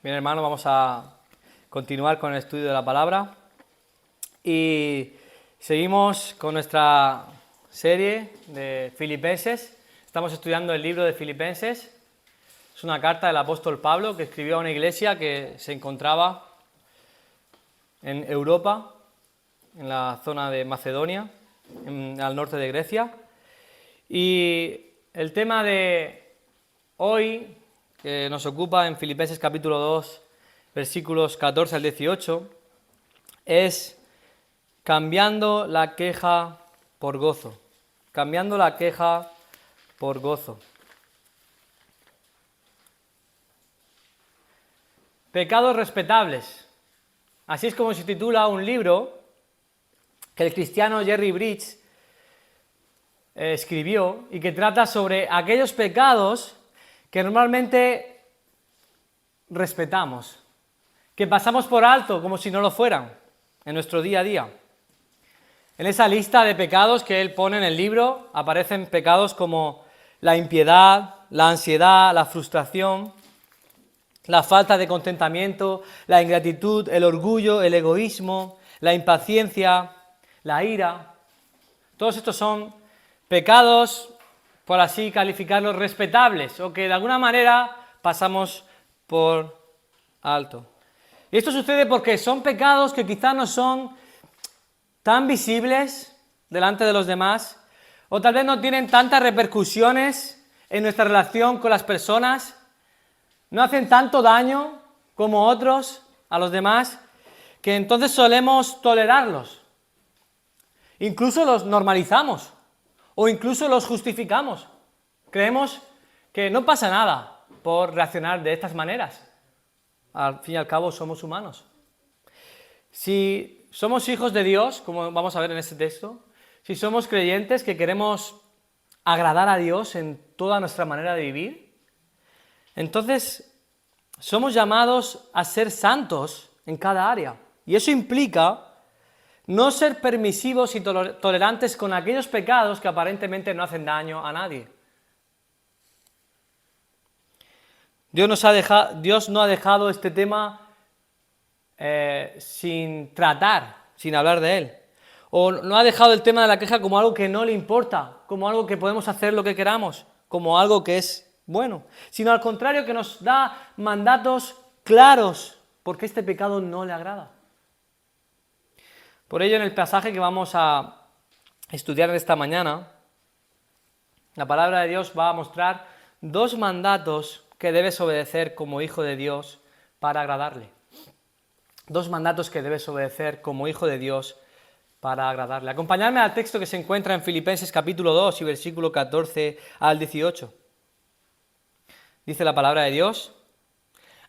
Bien, hermano, vamos a continuar con el estudio de la palabra y seguimos con nuestra serie de Filipenses. Estamos estudiando el libro de Filipenses. Es una carta del apóstol Pablo que escribió a una iglesia que se encontraba en Europa, en la zona de Macedonia, al norte de Grecia. Y el tema de hoy, que nos ocupa en Filipenses capítulo 2, versículos 14 al 18, es cambiando la queja por gozo. Cambiando la queja por gozo. Pecados respetables. Así es como se titula un libro que el cristiano Jerry Bridges escribió y que trata sobre aquellos pecados que normalmente respetamos, que pasamos por alto como si no lo fueran en nuestro día a día. En esa lista de pecados que él pone en el libro aparecen pecados como la impiedad, la ansiedad, la frustración, la falta de contentamiento, la ingratitud, el orgullo, el egoísmo, la impaciencia, la ira. Todos estos son pecados, por así calificarlos, respetables o que de alguna manera pasamos por alto. Y esto sucede porque son pecados que quizás no son tan visibles delante de los demás o tal vez no tienen tantas repercusiones en nuestra relación con las personas, no hacen tanto daño como otros a los demás, que entonces solemos tolerarlos. Incluso los normalizamos o incluso los justificamos. Creemos que no pasa nada por reaccionar de estas maneras. Al fin y al cabo somos humanos. Si somos hijos de Dios, como vamos a ver en este texto, si somos creyentes que queremos agradar a Dios en toda nuestra manera de vivir, entonces somos llamados a ser santos en cada área. Y eso implica no ser permisivos y tolerantes con aquellos pecados que aparentemente no hacen daño a nadie. Dios no ha dejado este tema sin tratar, sin hablar de él. O no ha dejado el tema de la queja como algo que no le importa, como algo que podemos hacer lo que queramos, como algo que es bueno. Sino al contrario, que nos da mandatos claros porque este pecado no le agrada. Por ello, en el pasaje que vamos a estudiar esta mañana, la palabra de Dios va a mostrar dos mandatos que debes obedecer como hijo de Dios para agradarle. Dos mandatos que debes obedecer como hijo de Dios para agradarle. Acompañadme al texto que se encuentra en Filipenses capítulo 2 y versículo 14 al 18. Dice la palabra de Dios: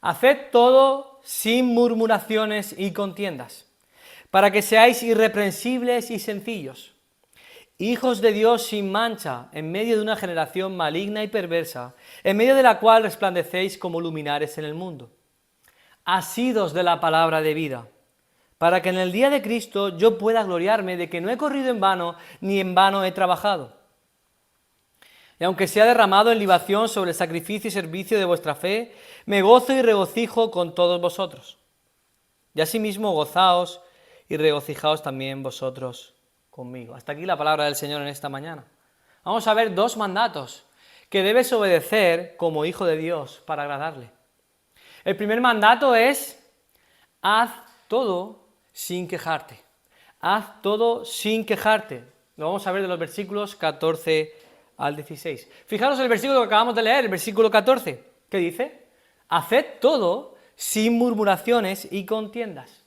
haced todo sin murmuraciones y contiendas, para que seáis irreprensibles y sencillos, hijos de Dios sin mancha, en medio de una generación maligna y perversa, en medio de la cual resplandecéis como luminares en el mundo. Asidos de la palabra de vida, para que en el día de Cristo yo pueda gloriarme de que no he corrido en vano, ni en vano he trabajado. Y aunque sea derramado en libación sobre el sacrificio y servicio de vuestra fe, me gozo y regocijo con todos vosotros. Y asimismo gozaos y regocijaos también vosotros conmigo. Hasta aquí la palabra del Señor en esta mañana. Vamos a ver dos mandatos que debes obedecer como hijo de Dios para agradarle. El primer mandato es: haz todo sin quejarte. Haz todo sin quejarte. Lo vamos a ver de los versículos 14 al 16. Fijaros el versículo que acabamos de leer, el versículo 14. ¿Qué dice? Haced todo sin murmuraciones y contiendas.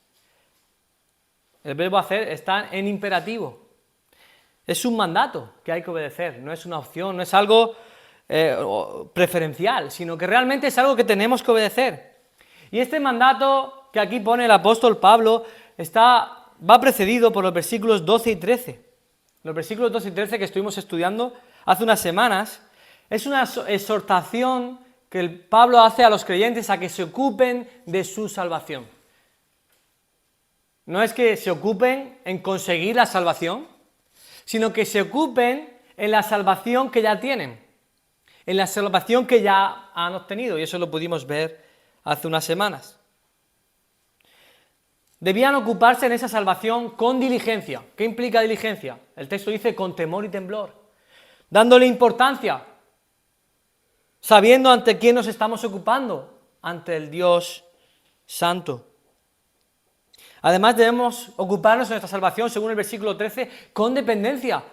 El verbo hacer está en imperativo. Es un mandato que hay que obedecer, no es una opción, no es algo preferencial, sino que realmente es algo que tenemos que obedecer. Y este mandato que aquí pone el apóstol Pablo va precedido por los versículos 12 y 13. Los versículos 12 y 13 que estuvimos estudiando hace unas semanas es una exhortación que Pablo hace a los creyentes a que se ocupen de su salvación. No es que se ocupen en conseguir la salvación, sino que se ocupen en la salvación que ya tienen, en la salvación que ya han obtenido, y eso lo pudimos ver hace unas semanas. Debían ocuparse en esa salvación con diligencia. ¿Qué implica diligencia? El texto dice con temor y temblor, dándole importancia, sabiendo ante quién nos estamos ocupando, ante el Dios Santo. Además debemos ocuparnos de nuestra salvación, según el versículo 13, con dependencia,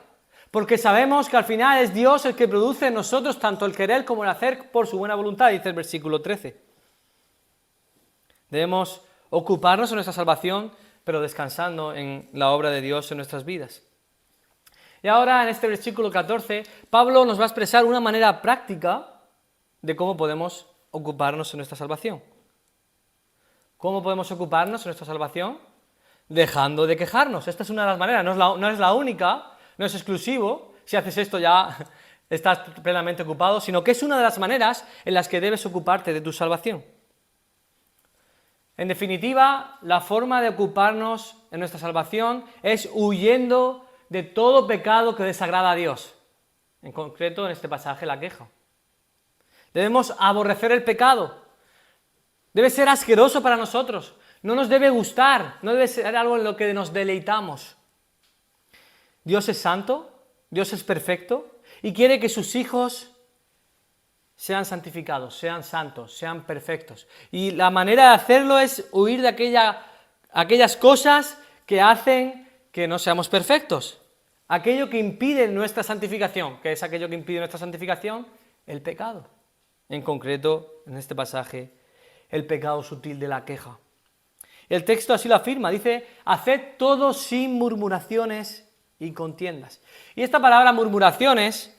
porque sabemos que al final es Dios el que produce en nosotros tanto el querer como el hacer por su buena voluntad, dice el versículo 13. Debemos ocuparnos de nuestra salvación, pero descansando en la obra de Dios en nuestras vidas. Y ahora, en este versículo 14, Pablo nos va a expresar una manera práctica de cómo podemos ocuparnos de nuestra salvación. ¿Cómo podemos ocuparnos de nuestra salvación? Dejando de quejarnos. Esta es una de las maneras, no es la única, no es exclusivo. Si haces esto ya estás plenamente ocupado, sino que es una de las maneras en las que debes ocuparte de tu salvación. En definitiva, la forma de ocuparnos en nuestra salvación es huyendo de todo pecado que desagrada a Dios. En concreto, en este pasaje, la queja. Debemos aborrecer el pecado. Debe ser asqueroso para nosotros. No nos debe gustar. No debe ser algo en lo que nos deleitamos. Dios es santo, Dios es perfecto y quiere que sus hijos sean santificados, sean santos, sean perfectos. Y la manera de hacerlo es huir de aquellas cosas que hacen que no seamos perfectos. Aquello que impide nuestra santificación. ¿Qué es aquello que impide nuestra santificación? El pecado. En concreto, en este pasaje, el pecado sutil de la queja. El texto así lo afirma, dice, haced todo sin murmuraciones y contiendas. Y esta palabra murmuraciones,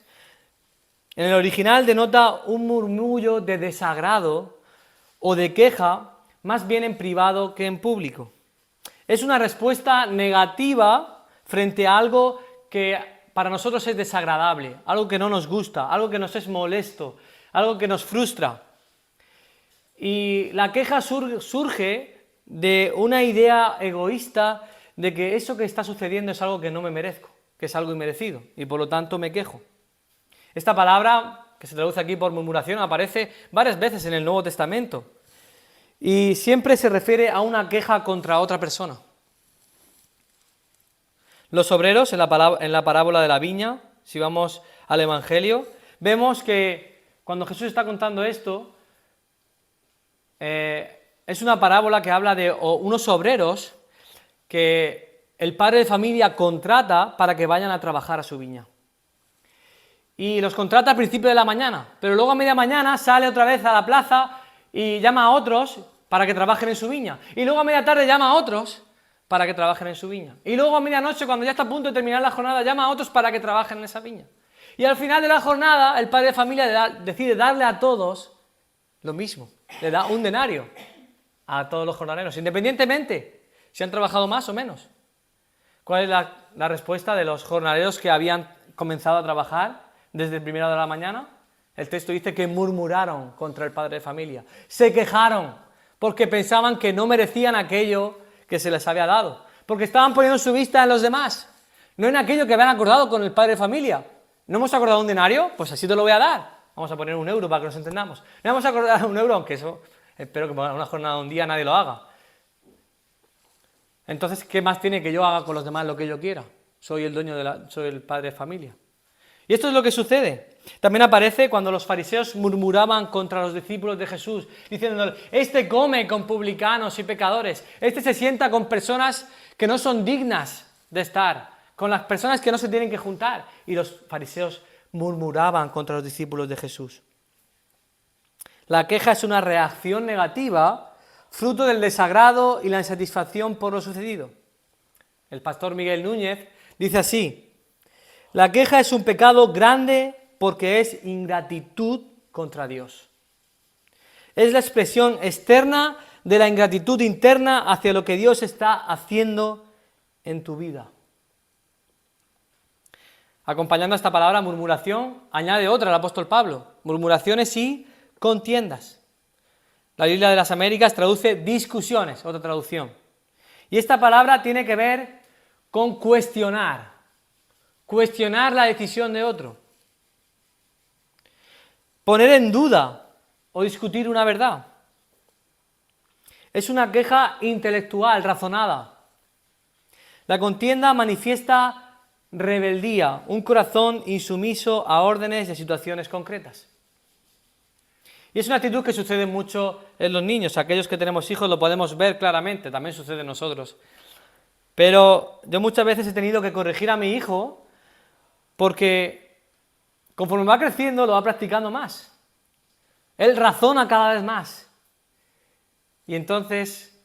en el original denota un murmullo de desagrado o de queja, más bien en privado que en público. Es una respuesta negativa frente a algo que para nosotros es desagradable, algo que no nos gusta, algo que nos es molesto, algo que nos frustra. Y la queja surge de una idea egoísta de que eso que está sucediendo es algo que no me merezco, que es algo inmerecido, y por lo tanto me quejo. Esta palabra, que se traduce aquí por murmuración, aparece varias veces en el Nuevo Testamento y siempre se refiere a una queja contra otra persona. Los obreros, en la parábola de la viña, si vamos al Evangelio, vemos que cuando Jesús está contando esto, es una parábola que habla de unos obreros que el padre de familia contrata para que vayan a trabajar a su viña. Y los contrata al principio de la mañana, pero luego a media mañana sale otra vez a la plaza y llama a otros para que trabajen en su viña. Y luego a media tarde llama a otros para que trabajen en su viña. Y luego a medianoche, cuando ya está a punto de terminar la jornada, llama a otros para que trabajen en esa viña. Y al final de la jornada, el padre de familia decide darle a todos lo mismo. Le da un denario a todos los jornaleros, independientemente si han trabajado más o menos. ¿Cuál es la respuesta de los jornaleros que habían comenzado a trabajar desde el primera hora de la mañana? El texto dice que murmuraron contra el padre de familia, se quejaron porque pensaban que no merecían aquello que se les había dado, porque estaban poniendo su vista en los demás, no en aquello que habían acordado con el padre de familia. ¿No hemos acordado un denario? Pues así te lo voy a dar. Vamos a poner 1 euro para que nos entendamos. No vamos a acordar 1 euro, aunque eso espero que por una jornada de un día nadie lo haga. Entonces, ¿qué más tiene que yo haga con los demás lo que yo quiera? Soy el dueño soy el padre de familia. Y esto es lo que sucede. También aparece cuando los fariseos murmuraban contra los discípulos de Jesús, diciendo, este come con publicanos y pecadores, este se sienta con personas que no son dignas de estar, con las personas que no se tienen que juntar. Y los fariseos murmuraban contra los discípulos de Jesús. La queja es una reacción negativa, fruto del desagrado y la insatisfacción por lo sucedido. El pastor Miguel Núñez dice así, la queja es un pecado grande porque es ingratitud contra Dios. Es la expresión externa de la ingratitud interna hacia lo que Dios está haciendo en tu vida. Acompañando a esta palabra murmuración, añade otra el apóstol Pablo, murmuraciones y contiendas. La Biblia de las Américas traduce discusiones, otra traducción. Y esta palabra tiene que ver con cuestionar la decisión de otro. Poner en duda o discutir una verdad. Es una queja intelectual, razonada. La contienda manifiesta rebeldía, un corazón insumiso a órdenes de situaciones concretas. Y es una actitud que sucede mucho en los niños. Aquellos que tenemos hijos lo podemos ver claramente, también sucede en nosotros. Pero yo muchas veces he tenido que corregir a mi hijo porque conforme va creciendo lo va practicando más. Él razona cada vez más. Y entonces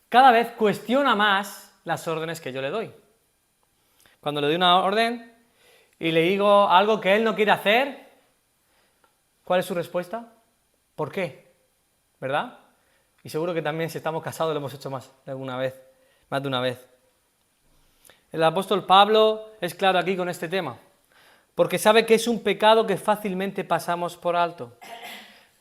cada vez cuestiona más las órdenes que yo le doy. Cuando le doy una orden y le digo algo que él no quiere hacer, ¿cuál es su respuesta? ¿Por qué? ¿Verdad? Y seguro que también si estamos casados lo hemos hecho más de una vez, más de una vez. El apóstol Pablo es claro aquí con este tema, porque sabe que es un pecado que fácilmente pasamos por alto.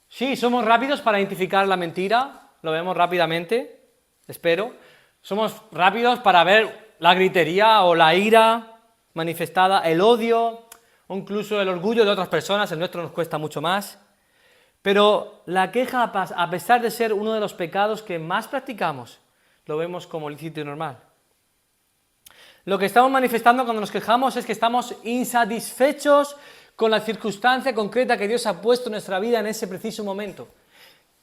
Sí, somos rápidos para identificar la mentira, lo vemos rápidamente, espero. Somos rápidos para ver la gritería o la ira manifestada, el odio o incluso el orgullo de otras personas, el nuestro nos cuesta mucho más. Pero la queja, a pesar de ser uno de los pecados que más practicamos, lo vemos como lícito y normal. Lo que estamos manifestando cuando nos quejamos es que estamos insatisfechos con la circunstancia concreta que Dios ha puesto en nuestra vida en ese preciso momento.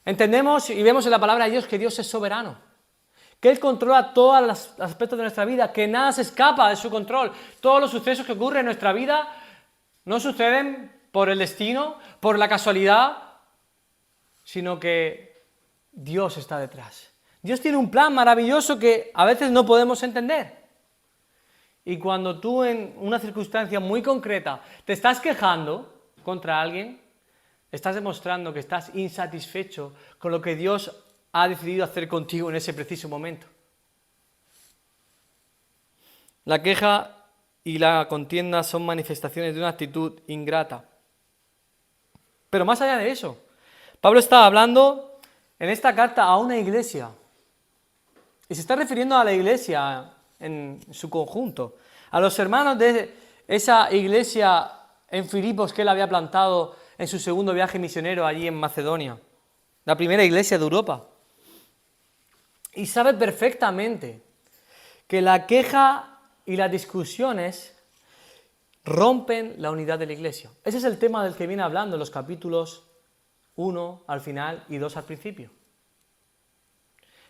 Entendemos y vemos en la palabra de Dios que Dios es soberano, que Él controla todos los aspectos de nuestra vida, que nada se escapa de su control. Todos los sucesos que ocurren en nuestra vida no suceden por el destino, por la casualidad, sino que Dios está detrás. Dios tiene un plan maravilloso que a veces no podemos entender. Y cuando tú en una circunstancia muy concreta te estás quejando contra alguien, estás demostrando que estás insatisfecho con lo que Dios ha decidido hacer contigo en ese preciso momento. La queja y la contienda son manifestaciones de una actitud ingrata. Pero más allá de eso, Pablo está hablando en esta carta a una iglesia. Y se está refiriendo a la iglesia en su conjunto, a los hermanos de esa iglesia en Filipos que él había plantado en su segundo viaje misionero allí en Macedonia, la primera iglesia de Europa. Y sabe perfectamente que la queja y las discusiones rompen la unidad de la iglesia. Ese es el tema del que viene hablando en los capítulos 1 al final y 2 al principio.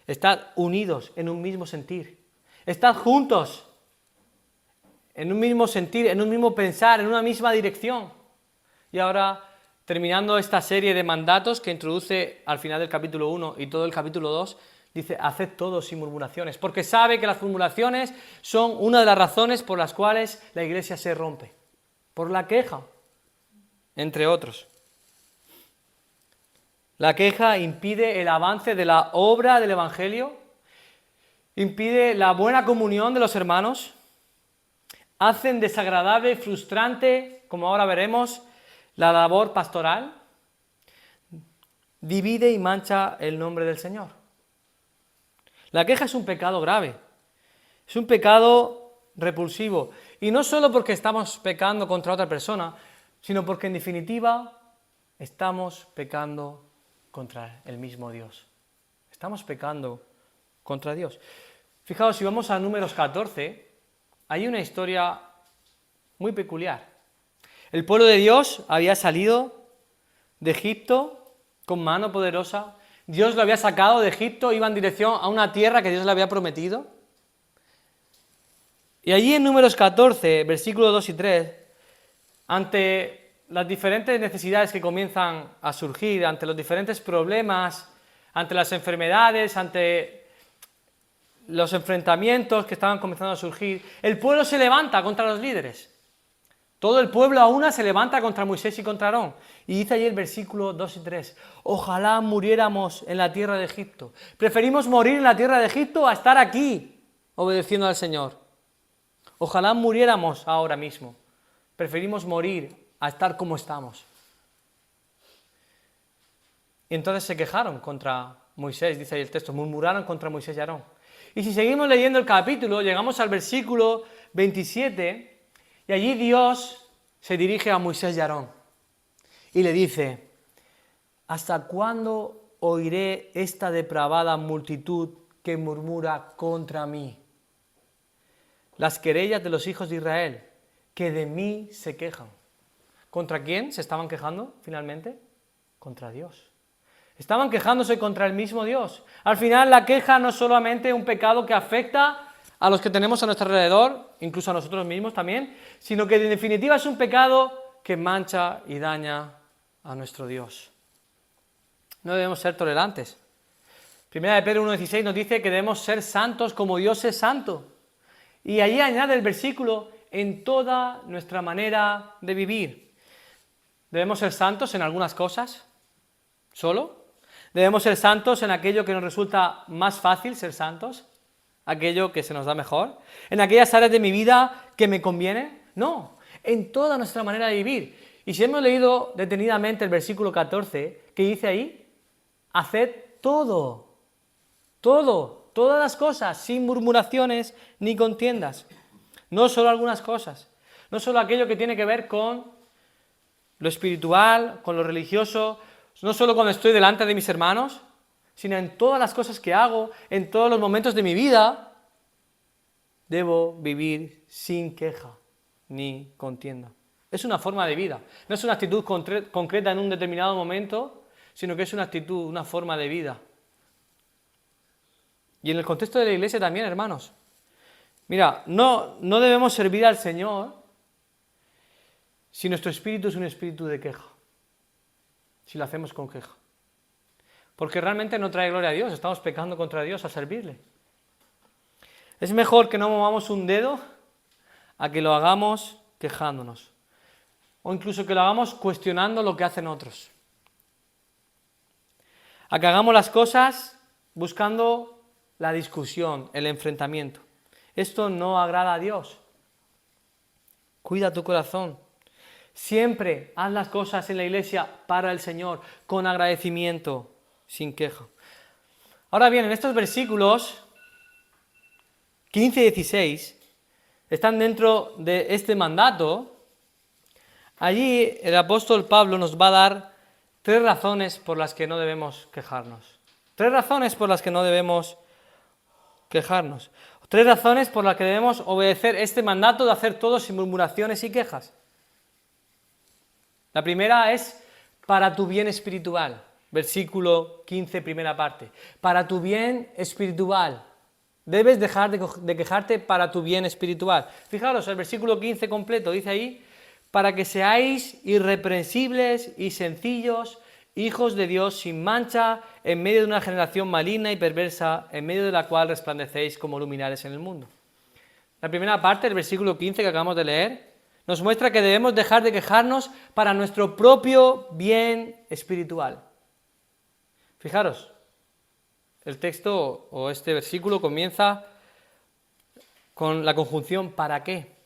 Estad unidos en un mismo sentir. Estad juntos en un mismo sentir, en un mismo pensar, en una misma dirección. Y ahora, terminando esta serie de mandatos que introduce al final del capítulo 1 y todo el capítulo 2, dice, haced todo sin murmuraciones, porque sabe que las murmuraciones son una de las razones por las cuales la iglesia se rompe, por la queja, entre otros. La queja impide el avance de la obra del Evangelio, impide la buena comunión de los hermanos, hacen desagradable, frustrante, como ahora veremos, la labor pastoral, divide y mancha el nombre del Señor. La queja es un pecado grave, es un pecado repulsivo, y no solo porque estamos pecando contra otra persona, sino porque en definitiva estamos pecando contra el mismo Dios. Estamos pecando contra Dios. Fijaos, si vamos a Números 14, hay una historia muy peculiar. El pueblo de Dios había salido de Egipto con mano poderosa. Dios lo había sacado de Egipto, iba en dirección a una tierra que Dios le había prometido. Y allí en Números 14, versículos 2 y 3, ante las diferentes necesidades que comienzan a surgir, ante los diferentes problemas, ante las enfermedades, ante los enfrentamientos que estaban comenzando a surgir, el pueblo se levanta contra los líderes. Todo el pueblo a una se levanta contra Moisés y contra Aarón. Y dice allí el versículo 2 y 3, ojalá muriéramos en la tierra de Egipto. Preferimos morir en la tierra de Egipto a estar aquí, obedeciendo al Señor. Ojalá muriéramos ahora mismo. Preferimos morir a estar como estamos. Y entonces se quejaron contra Moisés, dice ahí el texto, murmuraron contra Moisés y Aarón. Y si seguimos leyendo el capítulo, llegamos al versículo 27, y allí Dios se dirige a Moisés y Aarón y le dice, ¿hasta cuándo oiré esta depravada multitud que murmura contra mí? Las querellas de los hijos de Israel, que de mí se quejan. ¿Contra quién se estaban quejando finalmente? Contra Dios. Estaban quejándose contra el mismo Dios. Al final la queja no es solamente un pecado que afecta a los que tenemos a nuestro alrededor, incluso a nosotros mismos también, sino que en definitiva es un pecado que mancha y daña a nuestro Dios. No debemos ser tolerantes. Primera de Pedro 1,16 nos dice que debemos ser santos como Dios es santo. Y allí añade el versículo, en toda nuestra manera de vivir. ¿Debemos ser santos en algunas cosas? ¿Solo? ¿Debemos ser santos en aquello que nos resulta más fácil ser santos? ¿Aquello que se nos da mejor? ¿En aquellas áreas de mi vida que me conviene? No, en toda nuestra manera de vivir. Y si hemos leído detenidamente el versículo 14, ¿qué dice ahí? Haced todo, todas las cosas, sin murmuraciones ni contiendas. No solo algunas cosas, no solo aquello que tiene que ver con lo espiritual, con lo religioso, no solo cuando estoy delante de mis hermanos, sino en todas las cosas que hago, en todos los momentos de mi vida, debo vivir sin queja ni contienda. Es una forma de vida, no es una actitud concreta en un determinado momento, sino que es una actitud, una forma de vida. Y en el contexto de la iglesia también, hermanos. Mira, no debemos servir al Señor si nuestro espíritu es un espíritu de queja, si lo hacemos con queja. Porque realmente no trae gloria a Dios, estamos pecando contra Dios a servirle. Es mejor que no movamos un dedo a que lo hagamos quejándonos. O incluso que lo hagamos cuestionando lo que hacen otros. A que hagamos las cosas buscando la discusión, el enfrentamiento. Esto no agrada a Dios. Cuida tu corazón. Siempre haz las cosas en la iglesia para el Señor, con agradecimiento, sin queja. Ahora bien, en estos versículos 15 y 16 están dentro de este mandato. Allí el apóstol Pablo nos va a dar 3 razones por las que no debemos quejarnos. 3 razones por las que no debemos quejarnos. 3 razones por las que debemos obedecer este mandato de hacer todo sin murmuraciones y quejas. La primera es para tu bien espiritual. Versículo 15, primera parte. Para tu bien espiritual. Debes dejar de quejarte para tu bien espiritual. Fijaros, el versículo 15 completo dice ahí, para que seáis irreprensibles y sencillos, hijos de Dios sin mancha, en medio de una generación maligna y perversa, en medio de la cual resplandecéis como luminares en el mundo. La primera parte del versículo 15 que acabamos de leer nos muestra que debemos dejar de quejarnos para nuestro propio bien espiritual. Fijaros, el texto o este versículo comienza con la conjunción ¿para qué?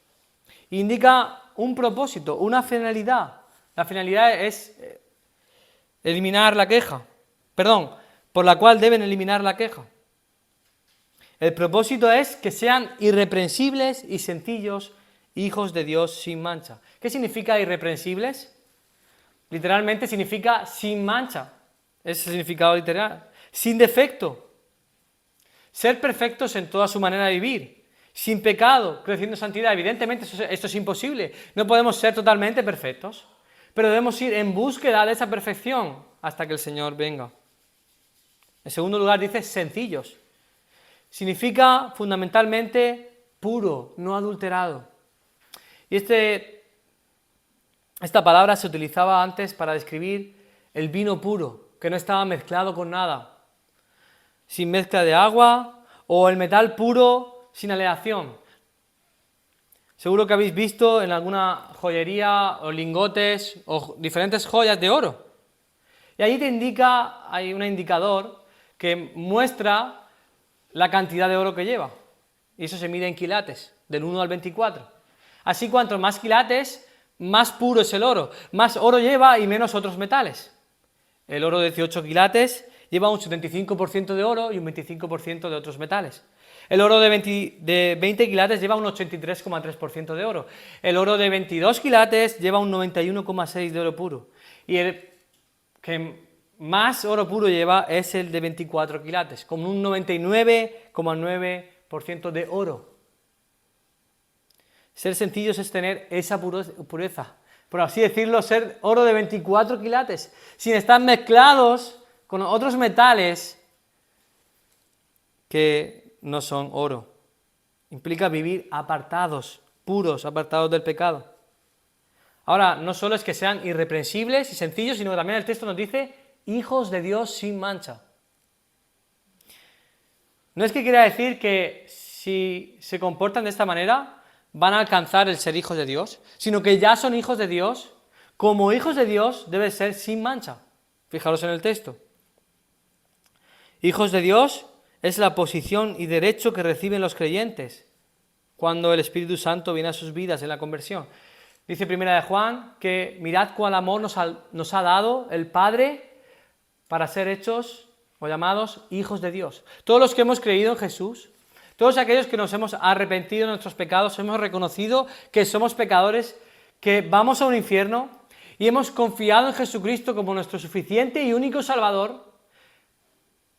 Indica un propósito, una finalidad. La finalidad es eliminar la queja, por la cual deben eliminar la queja. El propósito es que sean irreprensibles y sencillos, hijos de Dios sin mancha. ¿Qué significa irreprensibles? Literalmente significa sin mancha. Ese es el significado literal. Sin defecto. Ser perfectos en toda su manera de vivir. Sin pecado, creciendo en santidad. Evidentemente esto es imposible. No podemos ser totalmente perfectos. Pero debemos ir en búsqueda de esa perfección hasta que el Señor venga. En segundo lugar dice sencillos. Significa fundamentalmente puro, no adulterado. Y esta palabra se utilizaba antes para describir el vino puro, que no estaba mezclado con nada, sin mezcla de agua, o el metal puro sin aleación. Seguro que habéis visto en alguna joyería o lingotes o diferentes joyas de oro. Y ahí hay un indicador que muestra la cantidad de oro que lleva. Y eso se mide en quilates, del 1 al 24. Así cuanto más quilates, más puro es el oro. Más oro lleva y menos otros metales. El oro de 18 quilates lleva un 75% de oro y un 25% de otros metales. El oro de 20 quilates lleva un 83,3% de oro. El oro de 22 quilates lleva un 91,6% de oro puro. Y el que más oro puro lleva es el de 24 quilates, con un 99,9% de oro. Ser sencillos es tener esa pureza, por así decirlo, ser oro de 24 quilates, sin estar mezclados con otros metales que no son oro. Implica vivir apartados, puros, apartados del pecado. Ahora, no solo es que sean irreprensibles y sencillos, sino que también el texto nos dice hijos de Dios sin mancha. No es que quiera decir que si se comportan de esta manera van a alcanzar el ser hijos de Dios, sino que ya son hijos de Dios. Como hijos de Dios deben ser sin mancha. Fijaros en el texto. Hijos de Dios es la posición y derecho que reciben los creyentes cuando el Espíritu Santo viene a sus vidas en la conversión. Dice Primera de Juan que mirad cuál amor nos ha dado el Padre para ser hechos o llamados hijos de Dios. Todos los que hemos creído en Jesús, todos aquellos que nos hemos arrepentido de nuestros pecados, hemos reconocido que somos pecadores, que vamos a un infierno y hemos confiado en Jesucristo como nuestro suficiente y único Salvador.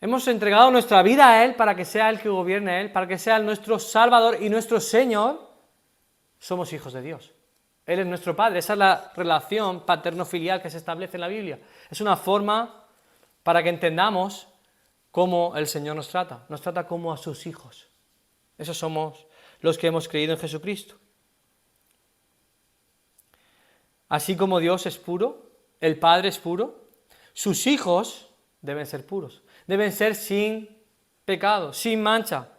Hemos entregado nuestra vida a Él para que sea Él que gobierne a Él, para que sea nuestro Salvador y nuestro Señor. Somos hijos de Dios. Él es nuestro Padre. Esa es la relación paterno-filial que se establece en la Biblia. Es una forma para que entendamos cómo el Señor nos trata como a sus hijos. Esos somos los que hemos creído en Jesucristo. Así como Dios es puro, el Padre es puro, sus hijos deben ser puros, deben ser sin pecado, sin mancha.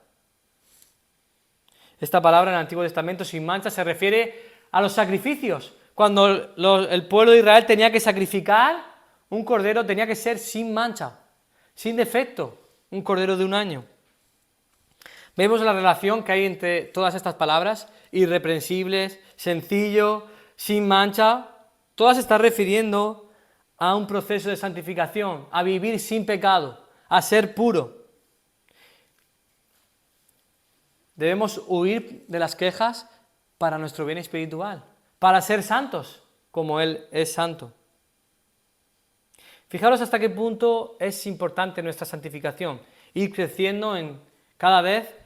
Esta palabra en el Antiguo Testamento, sin mancha, se refiere a los sacrificios. Cuando el pueblo de Israel tenía que sacrificar un cordero, tenía que ser sin mancha, sin defecto, un cordero de un año. Vemos la relación que hay entre todas estas palabras, irreprensibles, sencillo, sin mancha. Todas se están refiriendo a un proceso de santificación, a vivir sin pecado, a ser puro. Debemos huir de las quejas para nuestro bien espiritual, para ser santos, como Él es santo. Fijaros hasta qué punto es importante nuestra santificación, ir creciendo en cada vez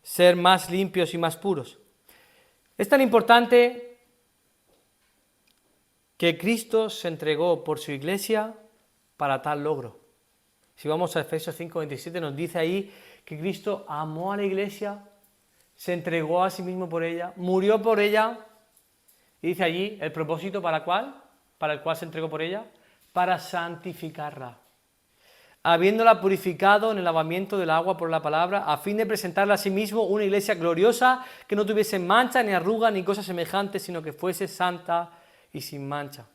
ser más limpios y más puros. Es tan importante que Cristo se entregó por su iglesia para tal logro. Si vamos a Efesios 5:27 nos dice ahí que Cristo amó a la iglesia, se entregó a sí mismo por ella, murió por ella, y dice allí el propósito para el cual se entregó por ella, para santificarla, habiéndola purificado en el lavamiento del agua por la palabra, a fin de presentarla a sí mismo una iglesia gloriosa, que no tuviese mancha, ni arruga, ni cosa semejante, sino que fuese santa y sin mancha.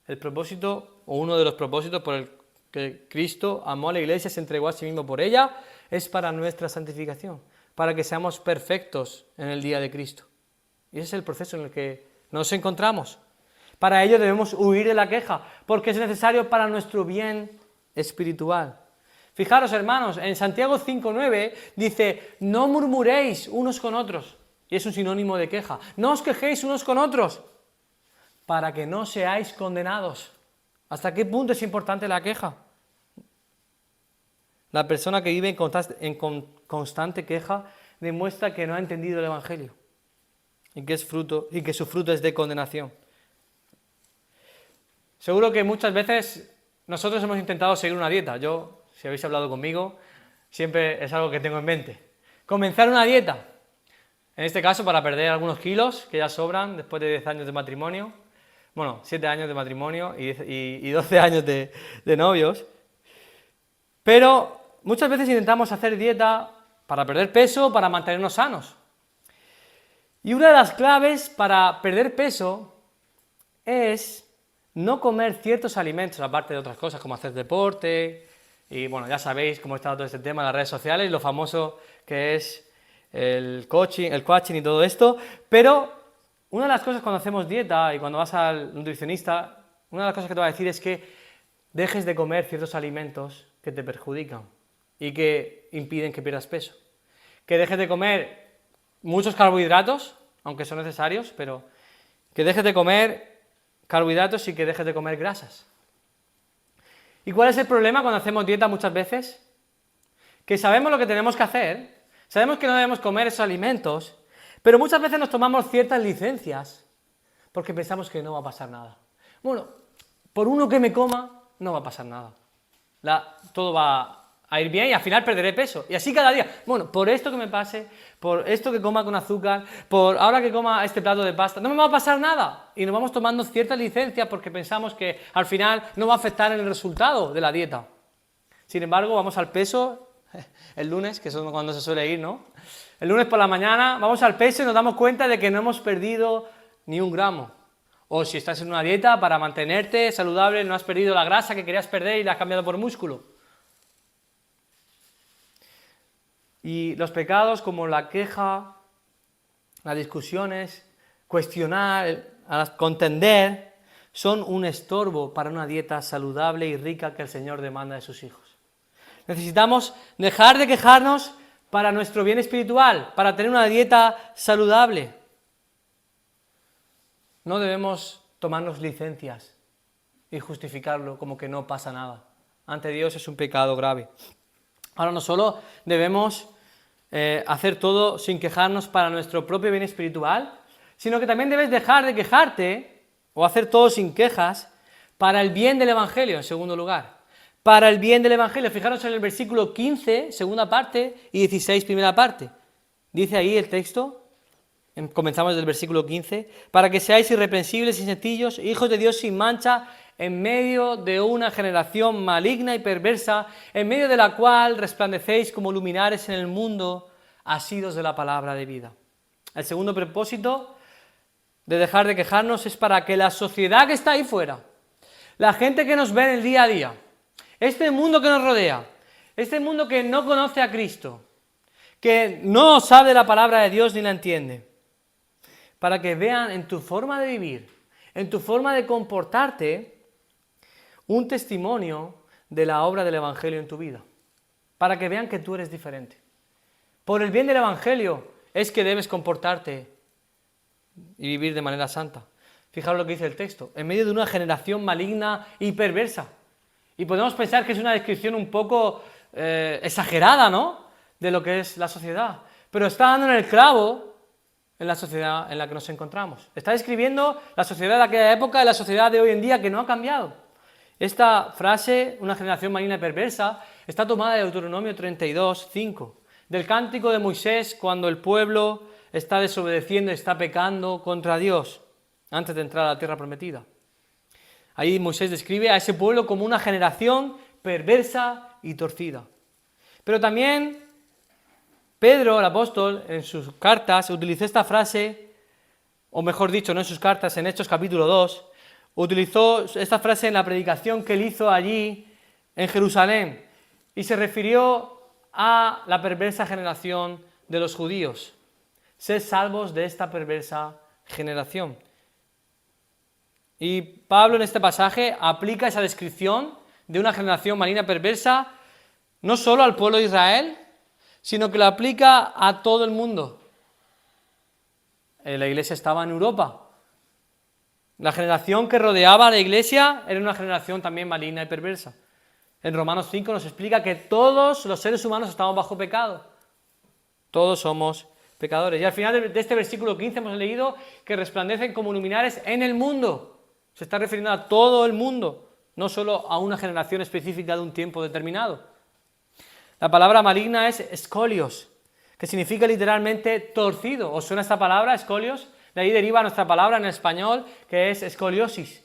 El propósito, o uno de los propósitos por el que Cristo amó a la iglesia, se entregó a sí mismo por ella, es para nuestra santificación, para que seamos perfectos en el día de Cristo. Y ese es el proceso en el que nos encontramos. Para ello debemos huir de la queja, porque es necesario para nuestro bien espiritual. Fijaros, hermanos, en Santiago 5:9 dice, no murmuréis unos con otros, y es un sinónimo de queja. No os quejéis unos con otros, para que no seáis condenados. ¿Hasta qué punto es importante la queja? La persona que vive en constante queja demuestra que no ha entendido el Evangelio y que su fruto es de condenación. Seguro que muchas veces nosotros hemos intentado seguir una dieta. Yo, si habéis hablado conmigo, siempre es algo que tengo en mente. Comenzar una dieta. En este caso, para perder algunos kilos que ya sobran después de 10 años de matrimonio. Bueno, 7 años de matrimonio y 12 años de novios. Pero muchas veces intentamos hacer dieta para perder peso, para mantenernos sanos. Y una de las claves para perder peso es no comer ciertos alimentos, aparte de otras cosas como hacer deporte, y bueno, ya sabéis cómo está todo este tema en las redes sociales, lo famoso que es el coaching y todo esto, pero una de las cosas cuando hacemos dieta y cuando vas al nutricionista, una de las cosas que te va a decir es que dejes de comer ciertos alimentos que te perjudican y que impiden que pierdas peso. Que dejes de comer muchos carbohidratos, aunque son necesarios, pero que dejes de comer carbohidratos y que dejes de comer grasas. ¿Y cuál es el problema cuando hacemos dieta muchas veces? Que sabemos lo que tenemos que hacer, sabemos que no debemos comer esos alimentos, pero muchas veces nos tomamos ciertas licencias porque pensamos que no va a pasar nada. Bueno, por uno que me coma, no va a pasar nada. Todo va a ir bien y al final perderé peso. Y así cada día. Bueno, por esto que me pase, por esto que coma con azúcar, por ahora que coma este plato de pasta, no me va a pasar nada. Y nos vamos tomando ciertas licencias porque pensamos que al final no va a afectar en el resultado de la dieta. Sin embargo, vamos al peso el lunes, que es cuando se suele ir, ¿no? El lunes por la mañana vamos al peso y nos damos cuenta de que no hemos perdido ni un gramo. O si estás en una dieta para mantenerte saludable, no has perdido la grasa que querías perder y la has cambiado por músculo. Y los pecados como la queja, las discusiones, cuestionar, contender, son un estorbo para una dieta saludable y rica que el Señor demanda de sus hijos. Necesitamos dejar de quejarnos para nuestro bien espiritual, para tener una dieta saludable. No debemos tomarnos licencias y justificarlo como que no pasa nada. Ante Dios es un pecado grave. Ahora no solo debemos hacer todo sin quejarnos para nuestro propio bien espiritual, sino que también debes dejar de quejarte o hacer todo sin quejas para el bien del Evangelio, en segundo lugar. Para el bien del Evangelio. Fijaros en el versículo 15, segunda parte, y 16, primera parte. Dice ahí el texto, comenzamos desde el versículo 15, para que seáis irreprensibles y sencillos, hijos de Dios sin mancha, en medio de una generación maligna y perversa, en medio de la cual resplandecéis como luminares en el mundo, asidos de la palabra de vida. El segundo propósito de dejar de quejarnos es para que la sociedad que está ahí fuera, la gente que nos ve en el día a día, este mundo que nos rodea, este mundo que no conoce a Cristo, que no sabe la palabra de Dios ni la entiende, para que vean en tu forma de vivir, en tu forma de comportarte, un testimonio de la obra del Evangelio en tu vida, para que vean que tú eres diferente. Por el bien del Evangelio es que debes comportarte y vivir de manera santa. Fijaros lo que dice el texto, en medio de una generación maligna y perversa. Y podemos pensar que es una descripción un poco exagerada, ¿no?, de lo que es la sociedad, pero está dando en el clavo en la sociedad en la que nos encontramos. Está describiendo la sociedad de aquella época y la sociedad de hoy en día que no ha cambiado. Esta frase, una generación maligna y perversa, está tomada de Deuteronomio 32, 5, del cántico de Moisés cuando el pueblo está desobedeciendo, está pecando contra Dios antes de entrar a la tierra prometida. Ahí Moisés describe a ese pueblo como una generación perversa y torcida. Pero también Pedro, el apóstol, en sus cartas utilizó esta frase, o mejor dicho, no en sus cartas, en Hechos capítulo 2, utilizó esta frase en la predicación que él hizo allí en Jerusalén y se refirió a la perversa generación de los judíos. Sed salvos de esta perversa generación. Y Pablo en este pasaje aplica esa descripción de una generación maligna perversa no solo al pueblo de Israel, sino que lo aplica a todo el mundo. La iglesia estaba en Europa. La generación que rodeaba a la iglesia era una generación también maligna y perversa. En Romanos 5 nos explica que todos los seres humanos estamos bajo pecado. Todos somos pecadores. Y al final de este versículo 15 hemos leído que resplandecen como luminares en el mundo. Se está refiriendo a todo el mundo, no solo a una generación específica de un tiempo determinado. La palabra maligna es escolios, que significa literalmente torcido. ¿Os suena esta palabra, escolios? De ahí deriva nuestra palabra en español, que es escoliosis,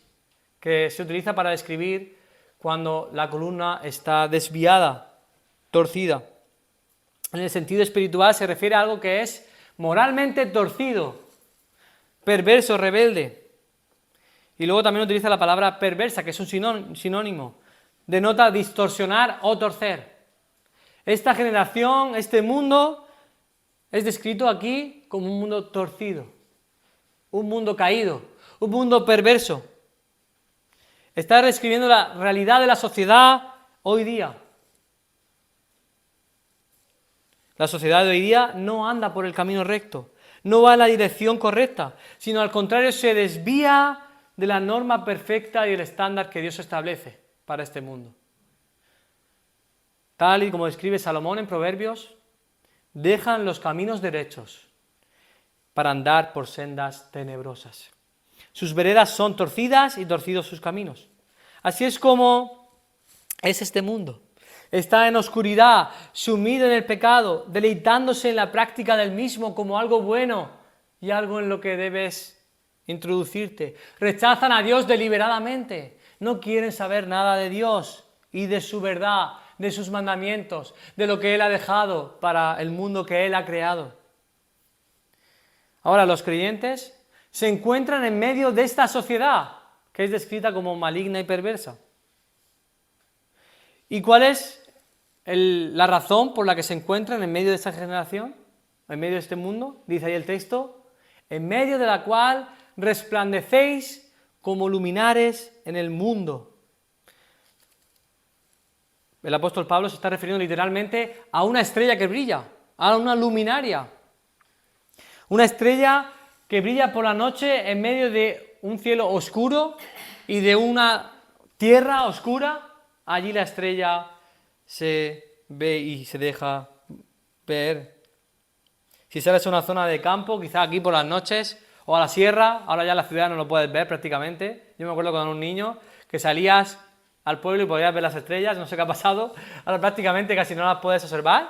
que se utiliza para describir cuando la columna está desviada, torcida. En el sentido espiritual se refiere a algo que es moralmente torcido, perverso, rebelde. Y luego también utiliza la palabra perversa, que es un sinónimo. Denota distorsionar o torcer. Esta generación, este mundo, es descrito aquí como un mundo torcido. Un mundo caído, un mundo perverso. Está describiendo la realidad de la sociedad hoy día. La sociedad de hoy día no anda por el camino recto, no va en la dirección correcta, sino al contrario se desvía de la norma perfecta y el estándar que Dios establece para este mundo. tal y como describe Salomón en Proverbios, dejan los caminos derechos para andar por sendas tenebrosas. Sus veredas son torcidas y torcidos sus caminos. Así es como es este mundo. Está en oscuridad, sumido en el pecado, deleitándose en la práctica del mismo como algo bueno y algo en lo que debes introducirte. Rechazan a Dios deliberadamente. No quieren saber nada de Dios y de su verdad, de sus mandamientos, de lo que Él ha dejado para el mundo que Él ha creado. Ahora, los creyentes se encuentran en medio de esta sociedad, que es descrita como maligna y perversa. ¿Y cuál es la razón por la que se encuentran en medio de esta generación, en medio de este mundo? Dice ahí el texto, en medio de la cual resplandecéis como luminares en el mundo. El apóstol Pablo se está refiriendo literalmente a una estrella que brilla, a una luminaria. Una estrella que brilla por la noche en medio de un cielo oscuro y de una tierra oscura. Allí la estrella se ve y se deja ver. Si sales a una zona de campo, quizá aquí por las noches, o a la sierra, ahora ya en la ciudad no lo puedes ver prácticamente. Yo me acuerdo cuando era un niño que salías al pueblo y podías ver las estrellas, no sé qué ha pasado, ahora prácticamente casi no las puedes observar.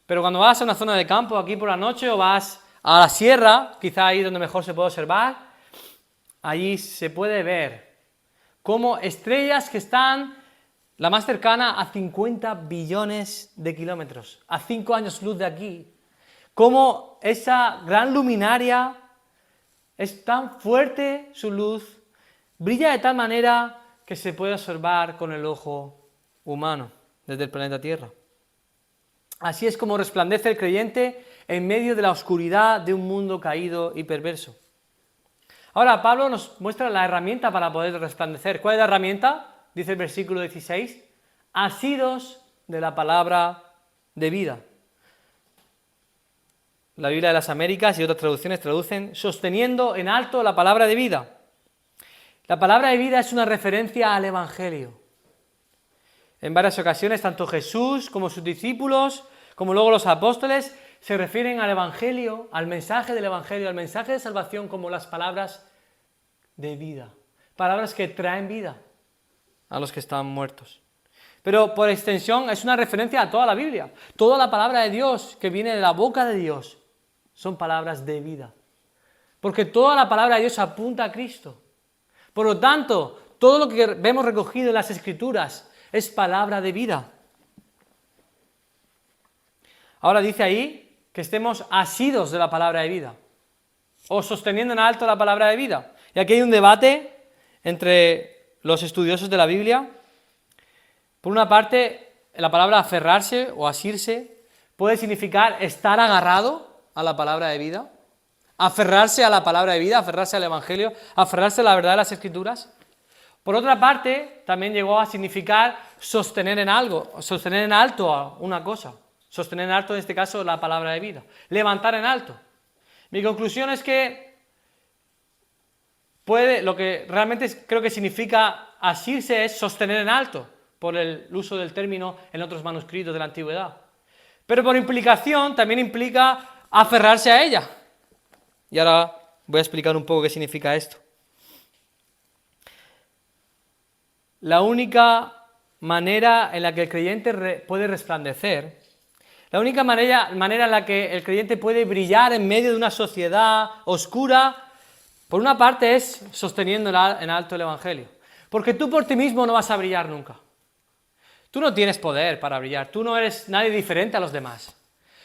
Pero cuando vas a una zona de campo aquí por la noche o vas a la sierra, quizá ahí donde mejor se puede observar, allí se puede ver como estrellas que están, la más cercana, a 50 billones de kilómetros, a 5 años luz de aquí, como esa gran luminaria es tan fuerte su luz, brilla de tal manera que se puede observar con el ojo humano desde el planeta Tierra. Así es como resplandece el creyente en medio de la oscuridad de un mundo caído y perverso. Ahora Pablo nos muestra la herramienta para poder resplandecer. ¿Cuál es la herramienta? Dice el versículo 16, asidos de la palabra de vida. La Biblia de las Américas y otras traducciones traducen sosteniendo en alto la palabra de vida. La palabra de vida es una referencia al Evangelio. En varias ocasiones, tanto Jesús como sus discípulos, como luego los apóstoles, se refieren al Evangelio, al mensaje del Evangelio, al mensaje de salvación como las palabras de vida. Palabras que traen vida a los que están muertos. Pero por extensión es una referencia a toda la Biblia. Toda la palabra de Dios que viene de la boca de Dios son palabras de vida. Porque toda la palabra de Dios apunta a Cristo. Por lo tanto, todo lo que vemos recogido en las Escrituras es palabra de vida. Ahora dice ahí que estemos asidos de la palabra de vida o sosteniendo en alto la palabra de vida. Y aquí hay un debate entre los estudiosos de la Biblia. Por una parte, la palabra aferrarse o asirse puede significar estar agarrado a la palabra de vida, aferrarse a la palabra de vida, aferrarse al Evangelio, aferrarse a la verdad de las Escrituras. Por otra parte, también llegó a significar sostener en algo, sostener en alto a una cosa, sostener en alto en este caso la palabra de vida, levantar en alto. Mi conclusión es que lo que realmente creo que significa asirse es sostener en alto, por el uso del término en otros manuscritos de la antigüedad. Pero por implicación también implica aferrarse a ella. Y ahora voy a explicar un poco qué significa esto. La única manera en la que el creyente puede resplandecer, la única manera en la que el creyente puede brillar en medio de una sociedad oscura, por una parte es sosteniendo en alto el Evangelio. Porque tú por ti mismo no vas a brillar nunca. Tú no tienes poder para brillar, tú no eres nadie diferente a los demás.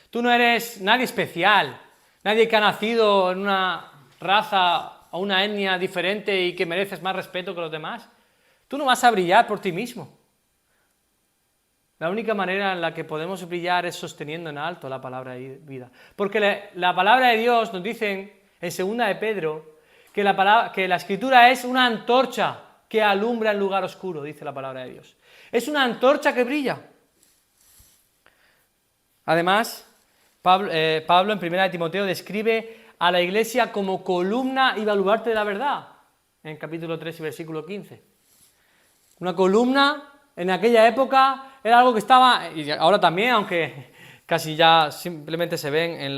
Tú no eres nadie especial, nadie que ha nacido en una raza o una etnia diferente y que mereces más respeto que los demás. Tú no vas a brillar por ti mismo. La única manera en la que podemos brillar es sosteniendo en alto la palabra de vida. Porque la palabra de Dios nos dice en 2 de Pedro que la Escritura es una antorcha que alumbra el lugar oscuro, dice la palabra de Dios. Es una antorcha que brilla. Además, Pablo en 1 Timoteo describe a la iglesia como columna y baluarte de la verdad, en capítulo 3 y versículo 15. Una columna en aquella época era algo que estaba, y ahora también, aunque casi ya simplemente se ven en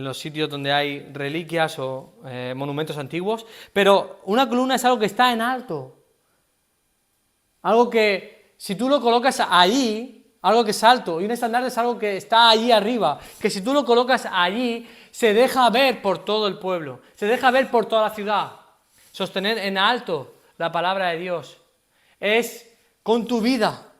los sitios donde hay reliquias o monumentos antiguos, pero una columna es algo que está en alto, algo que si tú lo colocas allí, algo que es alto, y un estandarte es algo que está allí arriba, que si tú lo colocas allí, se deja ver por todo el pueblo, se deja ver por toda la ciudad. Sostener en alto la palabra de Dios es con tu vida,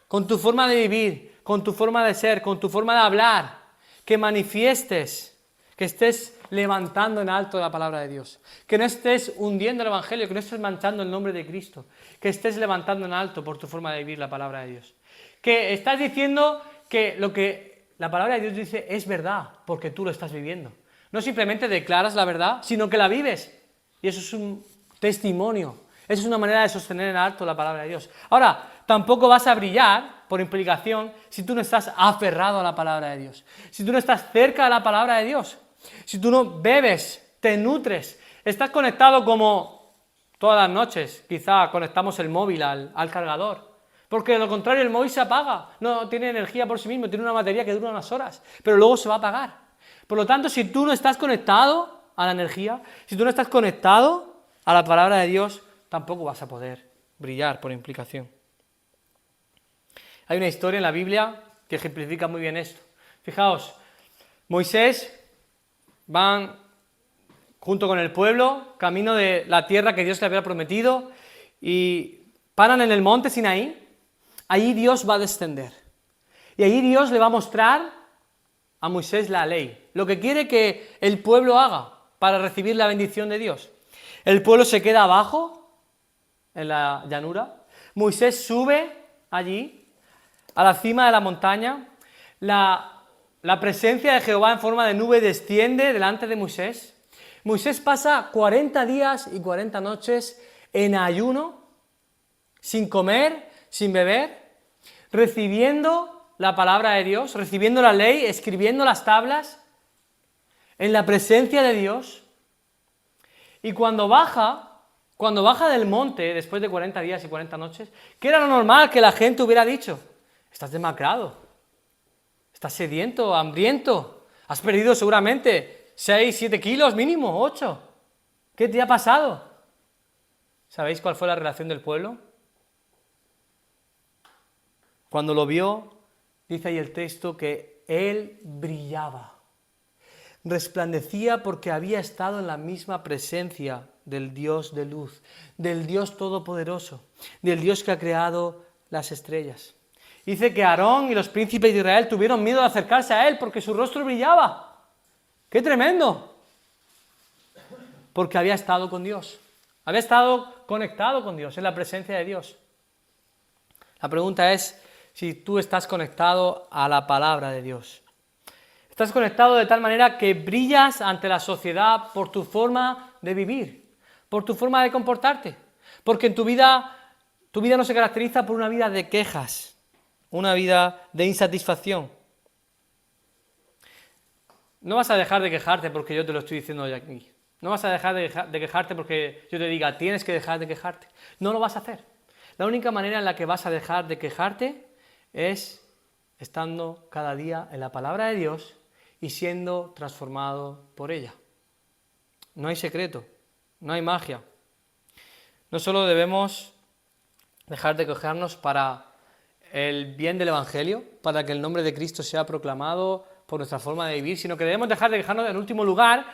con tu forma de vivir, con tu forma de ser, con tu forma de hablar, que manifiestes, que estés levantando en alto la palabra de Dios, que no estés hundiendo el Evangelio, que no estés manchando el nombre de Cristo, que estés levantando en alto por tu forma de vivir la palabra de Dios, que estás diciendo que lo que la palabra de Dios dice es verdad, porque tú lo estás viviendo. No simplemente declaras la verdad, sino que la vives, y eso es un testimonio, eso es una manera de sostener en alto la palabra de Dios. Ahora, tampoco vas a brillar, por implicación, si tú no estás aferrado a la palabra de Dios, si tú no estás cerca de la palabra de Dios, si tú no bebes, te nutres, estás conectado como todas las noches, quizá conectamos el móvil al cargador, porque de lo contrario el móvil se apaga, no tiene energía por sí mismo, tiene una batería que dura unas horas, pero luego se va a apagar. Por lo tanto, si tú no estás conectado a la energía, si tú no estás conectado a la palabra de Dios, tampoco vas a poder brillar por implicación. Hay una historia en la Biblia que ejemplifica muy bien esto. Fijaos, Moisés van junto con el pueblo, camino de la tierra que Dios le había prometido, y paran en el monte Sinaí. Allí Dios va a descender. Y allí Dios le va a mostrar a Moisés la ley, lo que quiere que el pueblo haga para recibir la bendición de Dios. El pueblo se queda abajo, en la llanura. Moisés sube allí, a la cima de la montaña. La presencia de Jehová en forma de nube desciende delante de Moisés. Moisés pasa 40 días y 40 noches en ayuno, sin comer, sin beber, recibiendo la palabra de Dios, recibiendo la ley, escribiendo las tablas, en la presencia de Dios. Y cuando baja del monte, después de 40 días y 40 noches, ¿qué era lo normal que la gente hubiera dicho? Estás demacrado, estás sediento, hambriento, has perdido seguramente 6, 7 kilos mínimo, 8. ¿Qué te ha pasado? ¿Sabéis cuál fue la reacción del pueblo? Cuando lo vio, dice ahí el texto que él brillaba, resplandecía porque había estado en la misma presencia del Dios de luz, del Dios todopoderoso, del Dios que ha creado las estrellas. Dice que Aarón y los príncipes de Israel tuvieron miedo de acercarse a él porque su rostro brillaba. ¡Qué tremendo! Porque había estado con Dios, había estado conectado con Dios, en la presencia de Dios. La pregunta es si tú estás conectado a la palabra de Dios. Estás conectado de tal manera que brillas ante la sociedad por tu forma de vivir, por tu forma de comportarte, porque en tu vida no se caracteriza por una vida de quejas, una vida de insatisfacción. No vas a dejar de quejarte porque yo te lo estoy diciendo hoy aquí. No vas a dejar de quejarte porque yo te diga, tienes que dejar de quejarte. No lo vas a hacer. La única manera en la que vas a dejar de quejarte es estando cada día en la palabra de Dios y siendo transformado por ella. No hay secreto, no hay magia. No solo debemos dejar de quejarnos para el bien del Evangelio, para que el nombre de Cristo sea proclamado por nuestra forma de vivir, sino que debemos dejar de quejarnos en último lugar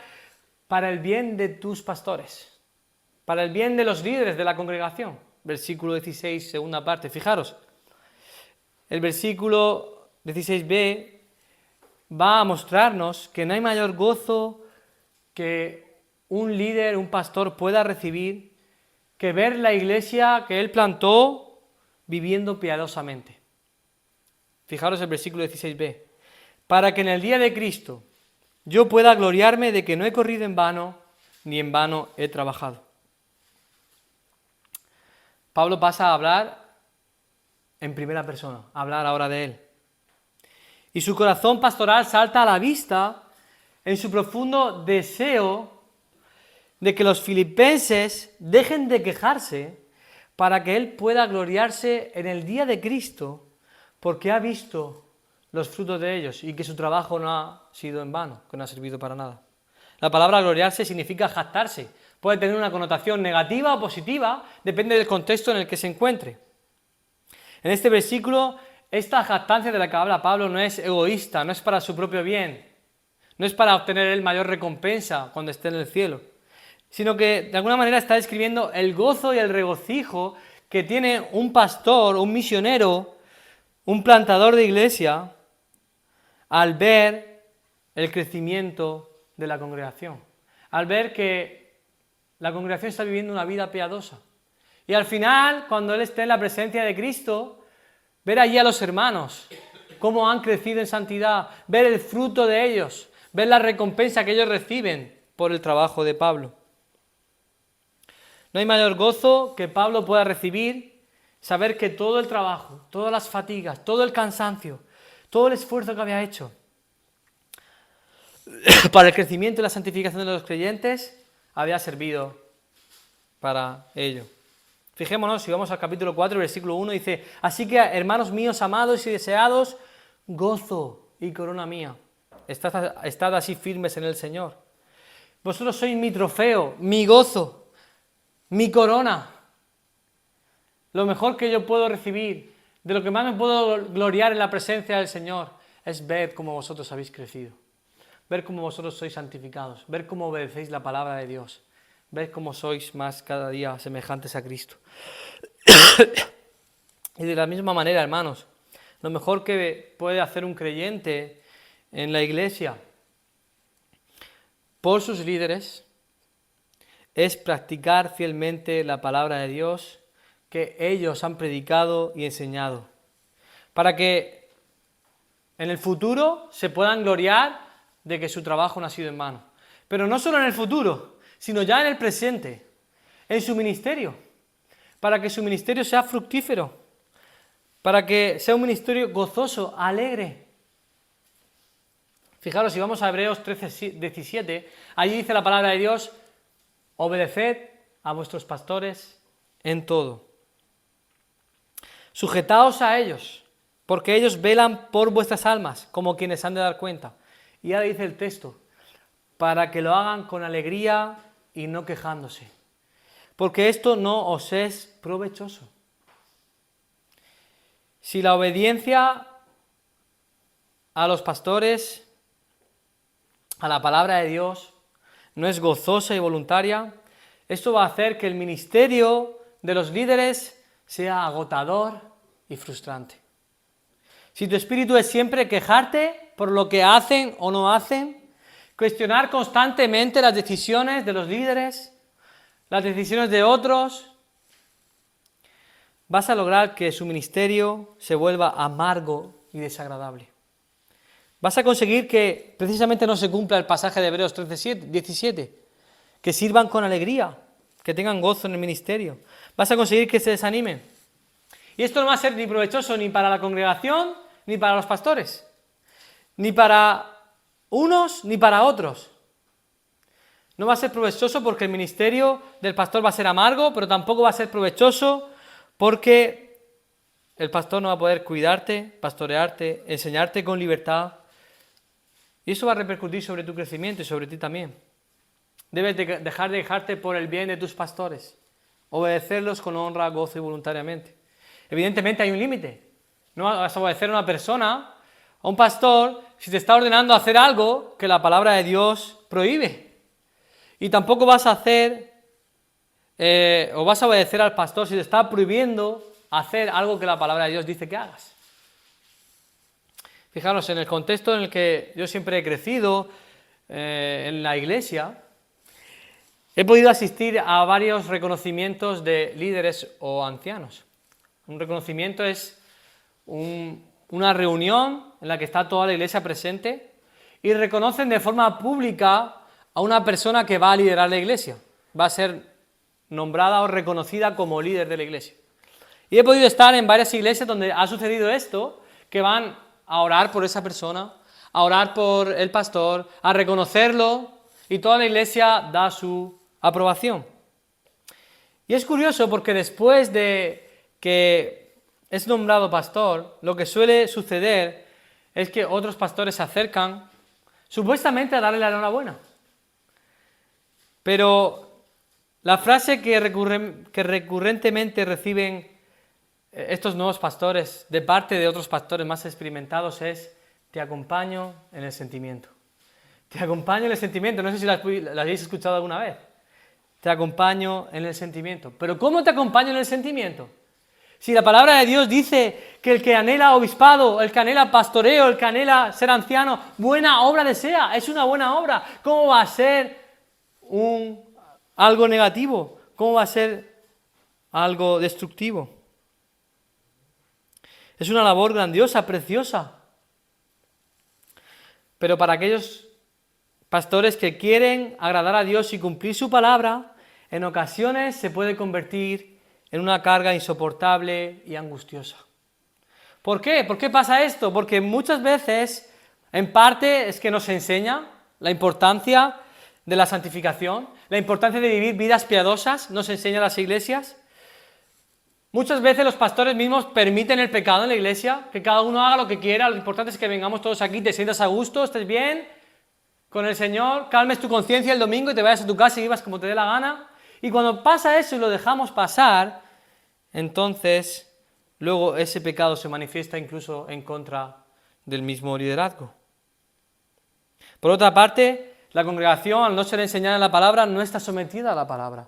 para el bien de tus pastores, para el bien de los líderes de la congregación. Versículo 16, segunda parte. Fijaros, el versículo 16b va a mostrarnos que no hay mayor gozo que un líder, un pastor pueda recibir que ver la iglesia que él plantó viviendo piadosamente. Fijaros el versículo 16b. Para que en el día de Cristo yo pueda gloriarme de que no he corrido en vano, ni en vano he trabajado. Pablo pasa a hablar en primera persona, a hablar ahora de él. Y su corazón pastoral salta a la vista en su profundo deseo de que los filipenses dejen de quejarse para que él pueda gloriarse en el día de Cristo, porque ha visto los frutos de ellos y que su trabajo no ha sido en vano, que no ha servido para nada. La palabra gloriarse significa jactarse. Puede tener una connotación negativa o positiva, depende del contexto en el que se encuentre. En este versículo, esta jactancia de la que habla Pablo no es egoísta, no es para su propio bien, no es para obtener él mayor recompensa cuando esté en el cielo, sino que de alguna manera está describiendo el gozo y el regocijo que tiene un pastor, un misionero, un plantador de iglesia, al ver el crecimiento de la congregación, al ver que la congregación está viviendo una vida piadosa. Y al final, cuando él esté en la presencia de Cristo, ver allí a los hermanos, cómo han crecido en santidad, ver el fruto de ellos, ver la recompensa que ellos reciben por el trabajo de Pablo. No hay mayor gozo que Pablo pueda recibir saber que todo el trabajo, todas las fatigas, todo el cansancio, todo el esfuerzo que había hecho para el crecimiento y la santificación de los creyentes había servido para ello. Fijémonos, si vamos al capítulo 4, versículo 1, dice: así que, hermanos míos, amados y deseados, gozo y corona mía, estad así firmes en el Señor. Vosotros sois mi trofeo, mi gozo, mi corona. Lo mejor que yo puedo recibir, de lo que más me puedo gloriar en la presencia del Señor, es ver cómo vosotros habéis crecido, ver cómo vosotros sois santificados, ver cómo obedecéis la palabra de Dios, ver cómo sois más cada día semejantes a Cristo. Y de la misma manera, hermanos, lo mejor que puede hacer un creyente en la iglesia por sus líderes es practicar fielmente la palabra de Dios que ellos han predicado y enseñado, para que en el futuro se puedan gloriar de que su trabajo no ha sido en vano. Pero no solo en el futuro, sino ya en el presente, en su ministerio, para que su ministerio sea fructífero, para que sea un ministerio gozoso, alegre. Fijaros, si vamos a Hebreos 13:17, allí dice la palabra de Dios: obedeced a vuestros pastores en todo. Sujetaos a ellos, porque ellos velan por vuestras almas, como quienes han de dar cuenta. Y ahora dice el texto: para que lo hagan con alegría y no quejándose, porque esto no os es provechoso. Si la obediencia a los pastores, a la palabra de Dios, no es gozosa y voluntaria, esto va a hacer que el ministerio de los líderes sea agotador y frustrante. Si tu espíritu es siempre quejarte por lo que hacen o no hacen, cuestionar constantemente las decisiones de los líderes, las decisiones de otros, vas a lograr que su ministerio se vuelva amargo y desagradable. Vas a conseguir que precisamente no se cumpla el pasaje de Hebreos 13:17, que sirvan con alegría, que tengan gozo en el ministerio. Vas a conseguir que se desanimen. Y esto no va a ser ni provechoso ni para la congregación, ni para los pastores, ni para unos ni para otros. No va a ser provechoso porque el ministerio del pastor va a ser amargo, pero tampoco va a ser provechoso porque el pastor no va a poder cuidarte, pastorearte, enseñarte con libertad. Y eso va a repercutir sobre tu crecimiento y sobre ti también. Debes dejar de quejarte por el bien de tus pastores, obedecerlos con honra, gozo y voluntariamente. Evidentemente hay un límite. No vas a obedecer a una persona, a un pastor, si te está ordenando hacer algo que la palabra de Dios prohíbe. Y tampoco vas a hacer, o vas a obedecer al pastor si te está prohibiendo hacer algo que la palabra de Dios dice que hagas. Fijaros, en el contexto en el que yo siempre he crecido, en la iglesia, he podido asistir a varios reconocimientos de líderes o ancianos. Un reconocimiento es una reunión en la que está toda la iglesia presente y reconocen de forma pública a una persona que va a liderar la iglesia. Va a ser nombrada o reconocida como líder de la iglesia. Y he podido estar en varias iglesias donde ha sucedido esto, que van a orar por esa persona, a orar por el pastor, a reconocerlo, y toda la iglesia da su aprobación. Y es curioso porque después de que es nombrado pastor, lo que suele suceder es que otros pastores se acercan supuestamente a darle la enhorabuena. Pero la frase que recurrentemente reciben estos nuevos pastores de parte de otros pastores más experimentados es: te acompaño en el sentimiento. Te acompaño en el sentimiento. No sé si la habéis escuchado alguna vez. Te acompaño en el sentimiento. Pero ¿cómo te acompaño en el sentimiento? Si la palabra de Dios dice que el que anhela obispado, el que anhela pastoreo, el que anhela ser anciano, buena obra desea, es una buena obra. ¿Cómo va a ser algo negativo? ¿Cómo va a ser algo destructivo? Es una labor grandiosa, preciosa. Pero para aquellos pastores que quieren agradar a Dios y cumplir su palabra, en ocasiones se puede convertir en una carga insoportable y angustiosa. ¿Por qué? ¿Por qué pasa esto? Porque muchas veces, en parte, es que nos enseña la importancia de la santificación, la importancia de vivir vidas piadosas, nos enseña las iglesias. Muchas veces los pastores mismos permiten el pecado en la iglesia, que cada uno haga lo que quiera, lo importante es que vengamos todos aquí, te sientas a gusto, estés bien con el Señor, calmes tu conciencia el domingo y te vayas a tu casa y vivas como te dé la gana. Y cuando pasa eso y lo dejamos pasar, entonces luego ese pecado se manifiesta incluso en contra del mismo liderazgo. Por otra parte, la congregación, al no ser enseñada en la palabra, no está sometida a la palabra.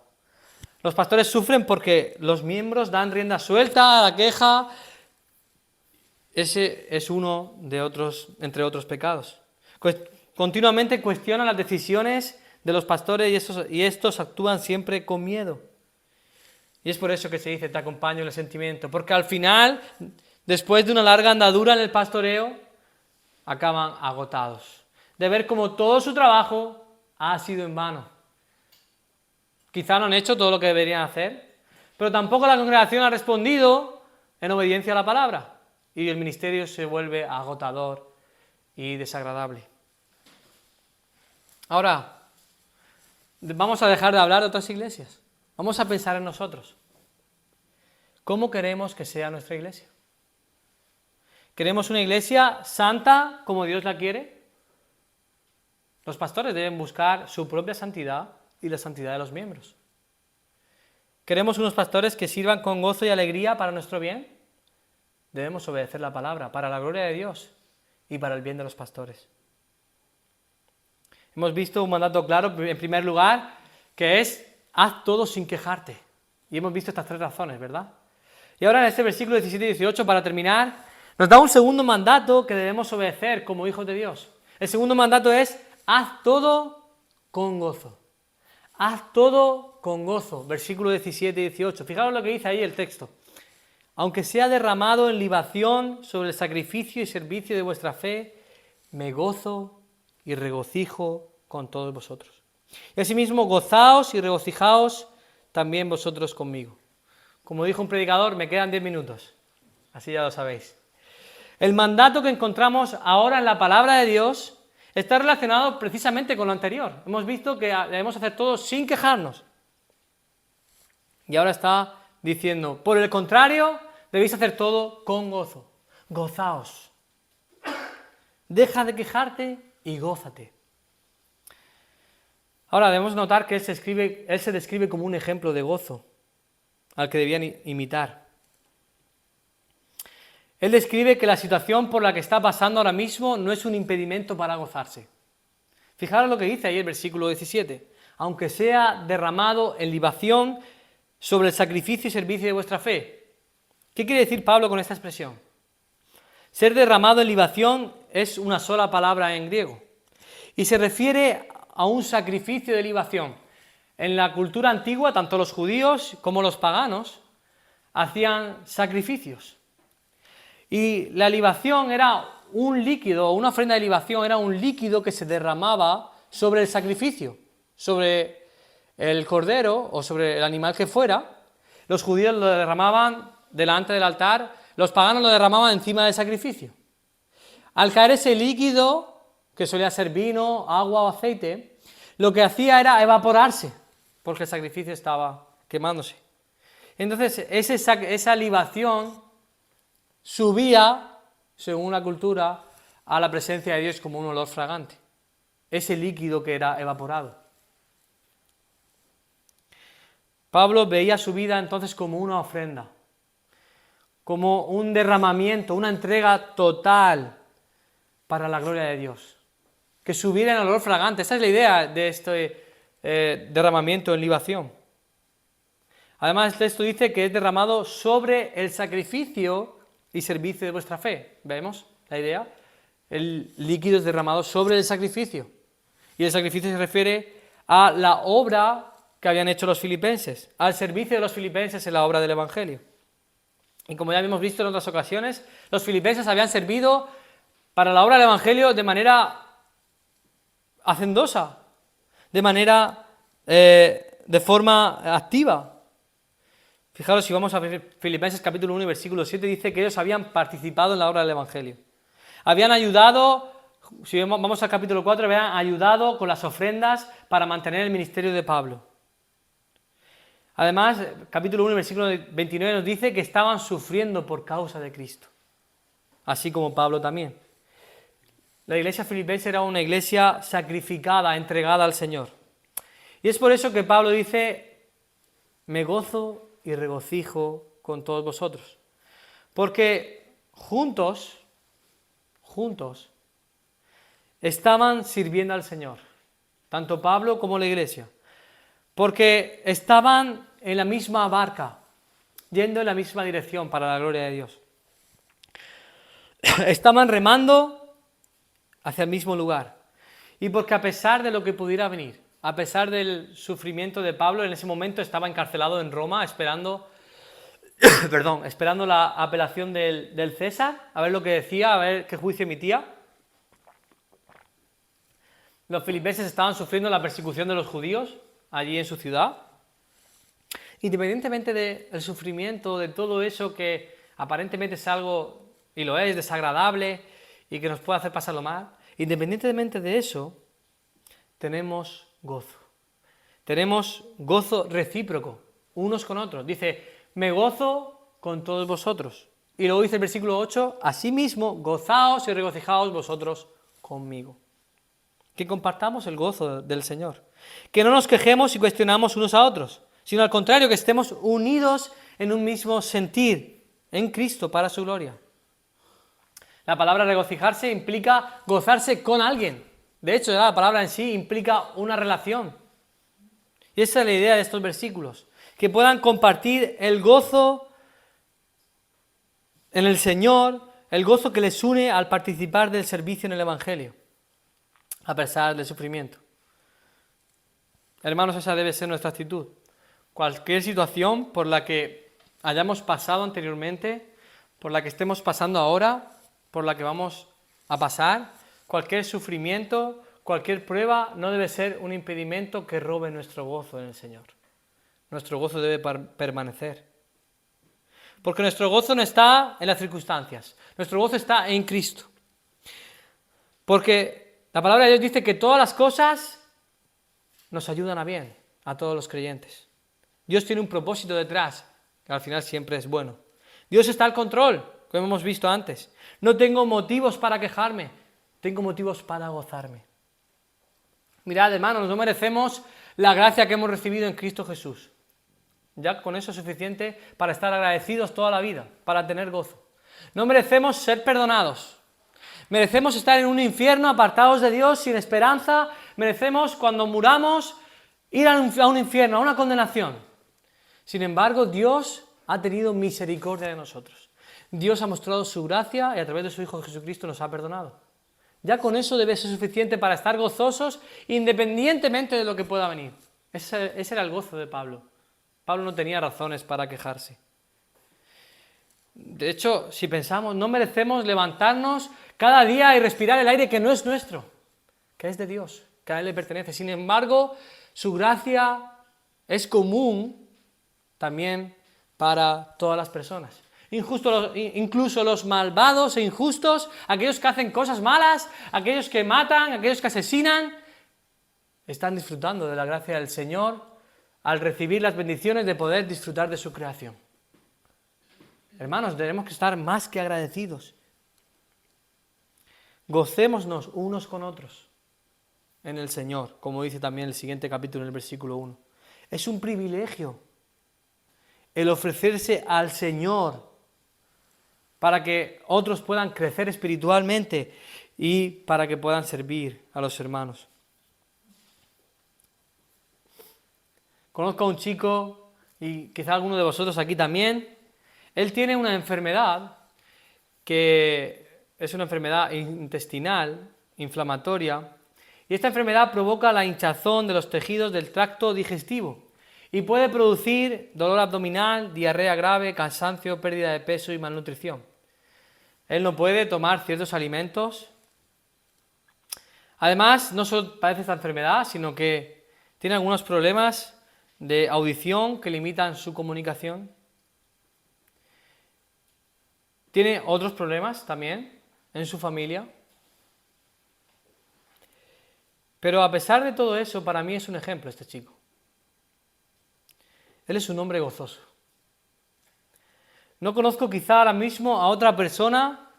Los pastores sufren porque los miembros dan rienda suelta a la queja. Ese es uno de otros, entre otros pecados. Continuamente cuestionan las decisiones de los pastores y estos actúan siempre con miedo. Y es por eso que se dice: te acompaño en el sentimiento, porque al final, después de una larga andadura en el pastoreo, acaban agotados, de ver cómo todo su trabajo ha sido en vano. Quizá no han hecho todo lo que deberían hacer, pero tampoco la congregación ha respondido en obediencia a la palabra, y el ministerio se vuelve agotador y desagradable. Ahora, vamos a dejar de hablar de otras iglesias. Vamos a pensar en nosotros. ¿Cómo queremos que sea nuestra iglesia? ¿Queremos una iglesia santa como Dios la quiere? Los pastores deben buscar su propia santidad y la santidad de los miembros. ¿Queremos unos pastores que sirvan con gozo y alegría para nuestro bien? Debemos obedecer la palabra para la gloria de Dios y para el bien de los pastores. Hemos visto un mandato claro, en primer lugar, que es: haz todo sin quejarte. Y hemos visto estas 3 razones, ¿verdad? Y ahora en este versículo 17 y 18, para terminar, nos da un segundo mandato que debemos obedecer como hijos de Dios. El segundo mandato es: haz todo con gozo. Haz todo con gozo. Versículo 17 y 18. Fijaros lo que dice ahí el texto. Aunque sea derramado en libación sobre el sacrificio y servicio de vuestra fe, me gozo y regocijo con todos vosotros. Y asimismo, gozaos y regocijaos también vosotros conmigo. Como dijo un predicador, me quedan 10 minutos. Así ya lo sabéis. El mandato que encontramos ahora en la palabra de Dios está relacionado precisamente con lo anterior. Hemos visto que debemos hacer todo sin quejarnos. Y ahora está diciendo: por el contrario, debéis hacer todo con gozo. Gozaos. Deja de quejarte y gózate. Ahora debemos notar que él se describe como un ejemplo de gozo al que debían imitar. Él describe que la situación por la que está pasando ahora mismo no es un impedimento para gozarse. Fijaros lo que dice ahí el versículo 17. Aunque sea derramado en libación sobre el sacrificio y servicio de vuestra fe. ¿Qué quiere decir Pablo con esta expresión? Ser derramado en libación es una sola palabra en griego y se refiere a un sacrificio de libación. En la cultura antigua, tanto los judíos como los paganos hacían sacrificios. Y la libación era un líquido, una ofrenda de libación era un líquido que se derramaba sobre el sacrificio, sobre el cordero o sobre el animal que fuera. Los judíos lo derramaban delante del altar, los paganos lo derramaban encima del sacrificio. Al caer ese líquido, que solía ser vino, agua o aceite, lo que hacía era evaporarse, porque el sacrificio estaba quemándose. Entonces, esa libación subía, según la cultura, a la presencia de Dios como un olor fragante. Ese líquido que era evaporado. Pablo veía su vida entonces como una ofrenda, como un derramamiento, una entrega total para la gloria de Dios. Que subiera en olor fragante. Esa es la idea de este derramamiento en libación. Además, el texto dice que es derramado sobre el sacrificio y servicio de vuestra fe. ¿Vemos la idea? El líquido es derramado sobre el sacrificio. Y el sacrificio se refiere a la obra que habían hecho los filipenses, al servicio de los filipenses en la obra del Evangelio. Y como ya hemos visto en otras ocasiones, los filipenses habían servido para la obra del Evangelio de manera hacendosa, de forma activa. Fijaros, si vamos a Filipenses capítulo 1 y versículo 7, dice que ellos habían participado en la obra del Evangelio. Habían ayudado, si vamos al capítulo 4, habían ayudado con las ofrendas para mantener el ministerio de Pablo. Además, capítulo 1 y versículo 29 nos dice que estaban sufriendo por causa de Cristo, así como Pablo también. La iglesia filipense era una iglesia sacrificada, entregada al Señor. Y es por eso que Pablo dice, me gozo y regocijo con todos vosotros. Porque juntos, estaban sirviendo al Señor, tanto Pablo como la iglesia. Porque estaban en la misma barca, yendo en la misma dirección para la gloria de Dios. Estaban remando hacia el mismo lugar. Y porque a pesar de lo que pudiera venir, a pesar del sufrimiento de Pablo, en ese momento estaba encarcelado en Roma esperando la apelación del César, a ver lo que decía, a ver qué juicio emitía. Los filipenses estaban sufriendo la persecución de los judíos allí en su ciudad. Independientemente del sufrimiento, de todo eso que aparentemente es algo, y lo es, desagradable y que nos puede hacer pasarlo mal, independientemente de eso, tenemos gozo. Tenemos gozo recíproco, unos con otros. Dice, me gozo con todos vosotros. Y luego dice el versículo 8, asimismo, gozaos y regocijaos vosotros conmigo. Que compartamos el gozo del Señor. Que no nos quejemos y cuestionamos unos a otros, sino al contrario, que estemos unidos en un mismo sentir, en Cristo, para su gloria. La palabra regocijarse implica gozarse con alguien. De hecho, la palabra en sí implica una relación. Y esa es la idea de estos versículos. Que puedan compartir el gozo en el Señor, el gozo que les une al participar del servicio en el Evangelio, a pesar del sufrimiento. Hermanos, esa debe ser nuestra actitud. Cualquier situación por la que hayamos pasado anteriormente, por la que estemos pasando ahora, por la que vamos a pasar, cualquier sufrimiento, cualquier prueba, no debe ser un impedimento que robe nuestro gozo en el Señor. Nuestro gozo debe permanecer. Porque nuestro gozo no está en las circunstancias, nuestro gozo está en Cristo. Porque la palabra de Dios dice que todas las cosas nos ayudan a bien, a todos los creyentes. Dios tiene un propósito detrás, que al final siempre es bueno. Dios está al control, como hemos visto antes. No tengo motivos para quejarme, tengo motivos para gozarme. Mirad, hermanos, no merecemos la gracia que hemos recibido en Cristo Jesús. Ya con eso es suficiente para estar agradecidos toda la vida, para tener gozo. No merecemos ser perdonados. Merecemos estar en un infierno apartados de Dios, sin esperanza. Merecemos, cuando muramos, ir a un infierno, a una condenación. Sin embargo, Dios ha tenido misericordia de nosotros. Dios ha mostrado su gracia y a través de su Hijo Jesucristo nos ha perdonado. Ya con eso debe ser suficiente para estar gozosos independientemente de lo que pueda venir. Ese era el gozo de Pablo. Pablo no tenía razones para quejarse. De hecho, si pensamos, no merecemos levantarnos cada día y respirar el aire que no es nuestro, que es de Dios, que a Él le pertenece. Sin embargo, su gracia es común también para todas las personas. Incluso los malvados e injustos, aquellos que hacen cosas malas, aquellos que matan, aquellos que asesinan, están disfrutando de la gracia del Señor al recibir las bendiciones de poder disfrutar de su creación. Hermanos, tenemos que estar más que agradecidos. Gocémonos unos con otros en el Señor, como dice también el siguiente capítulo en el versículo 1. Es un privilegio el ofrecerse al Señor para que otros puedan crecer espiritualmente y para que puedan servir a los hermanos. Conozco a un chico, y quizá alguno de vosotros aquí también. Él tiene una enfermedad que es una enfermedad intestinal, inflamatoria, y esta enfermedad provoca la hinchazón de los tejidos del tracto digestivo y puede producir dolor abdominal, diarrea grave, cansancio, pérdida de peso y malnutrición. Él no puede tomar ciertos alimentos. Además, no solo padece esta enfermedad, sino que tiene algunos problemas de audición que limitan su comunicación. Tiene otros problemas también en su familia. Pero a pesar de todo eso, para mí es un ejemplo este chico. Él es un hombre gozoso. No conozco quizá ahora mismo a otra persona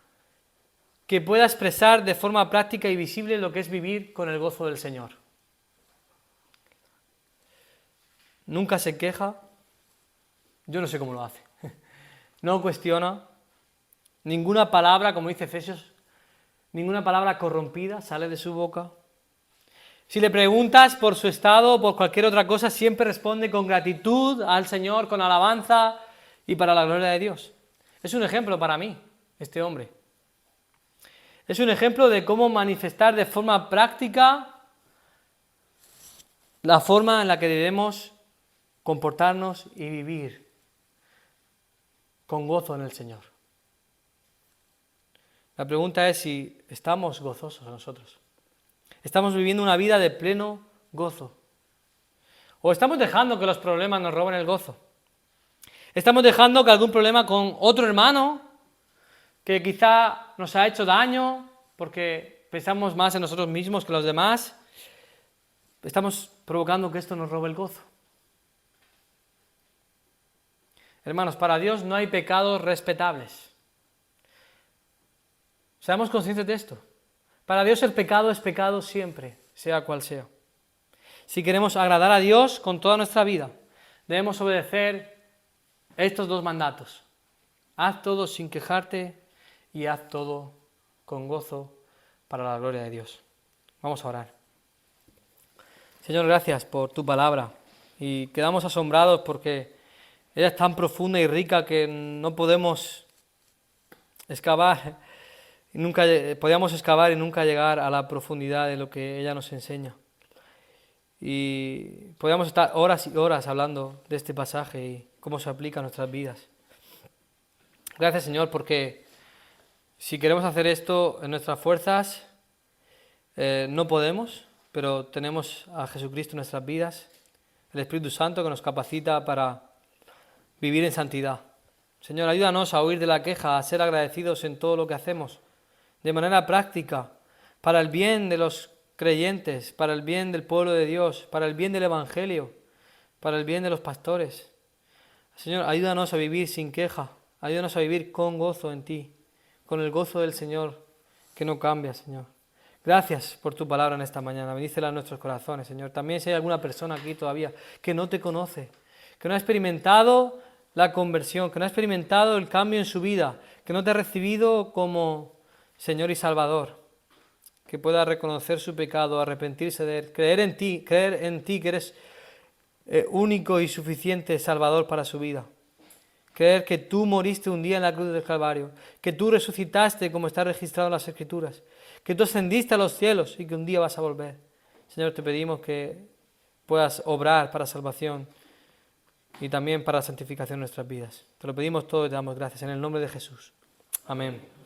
que pueda expresar de forma práctica y visible lo que es vivir con el gozo del Señor. Nunca se queja. Yo no sé cómo lo hace. No cuestiona. Ninguna palabra, como dice Efesios, ninguna palabra corrompida sale de su boca. Si le preguntas por su estado o por cualquier otra cosa, siempre responde con gratitud al Señor, con alabanza y para la gloria de Dios. Es un ejemplo para mí, este hombre. Es un ejemplo de cómo manifestar de forma práctica la forma en la que debemos comportarnos y vivir con gozo en el Señor. La pregunta es si estamos gozosos nosotros. ¿Estamos viviendo una vida de pleno gozo? ¿O estamos dejando que los problemas nos roben el gozo? ¿Estamos dejando que algún problema con otro hermano que quizá nos ha hecho daño porque pensamos más en nosotros mismos que los demás, estamos provocando que esto nos robe el gozo? Hermanos, para Dios no hay pecados respetables. Seamos conscientes de esto. Para Dios el pecado es pecado siempre, sea cual sea. Si queremos agradar a Dios con toda nuestra vida, debemos obedecer estos dos mandatos. Haz todo sin quejarte y haz todo con gozo para la gloria de Dios. Vamos a orar. Señor, gracias por tu palabra y quedamos asombrados porque ella es tan profunda y rica que no podemos excavar. Podíamos excavar y nunca llegar a la profundidad de lo que ella nos enseña. Y podíamos estar horas y horas hablando de este pasaje y cómo se aplica a nuestras vidas. Gracias, Señor, porque si queremos hacer esto en nuestras fuerzas, no podemos, pero tenemos a Jesucristo en nuestras vidas, el Espíritu Santo que nos capacita para vivir en santidad. Señor, ayúdanos a huir de la queja, a ser agradecidos en todo lo que hacemos, de manera práctica, para el bien de los creyentes, para el bien del pueblo de Dios, para el bien del Evangelio, para el bien de los pastores. Señor, ayúdanos a vivir sin queja, ayúdanos a vivir con gozo en ti, con el gozo del Señor que no cambia, Señor. Gracias por tu palabra en esta mañana, bendícela en nuestros corazones, Señor. También si hay alguna persona aquí todavía que no te conoce, que no ha experimentado la conversión, que no ha experimentado el cambio en su vida, que no te ha recibido como Señor y Salvador, que pueda reconocer su pecado, arrepentirse de él, creer en ti que eres único y suficiente Salvador para su vida. Creer que tú moriste un día en la cruz del Calvario, que tú resucitaste como está registrado en las Escrituras, que tú ascendiste a los cielos y que un día vas a volver. Señor, te pedimos que puedas obrar para salvación y también para la santificación de nuestras vidas. Te lo pedimos todo y te damos gracias en el nombre de Jesús. Amén.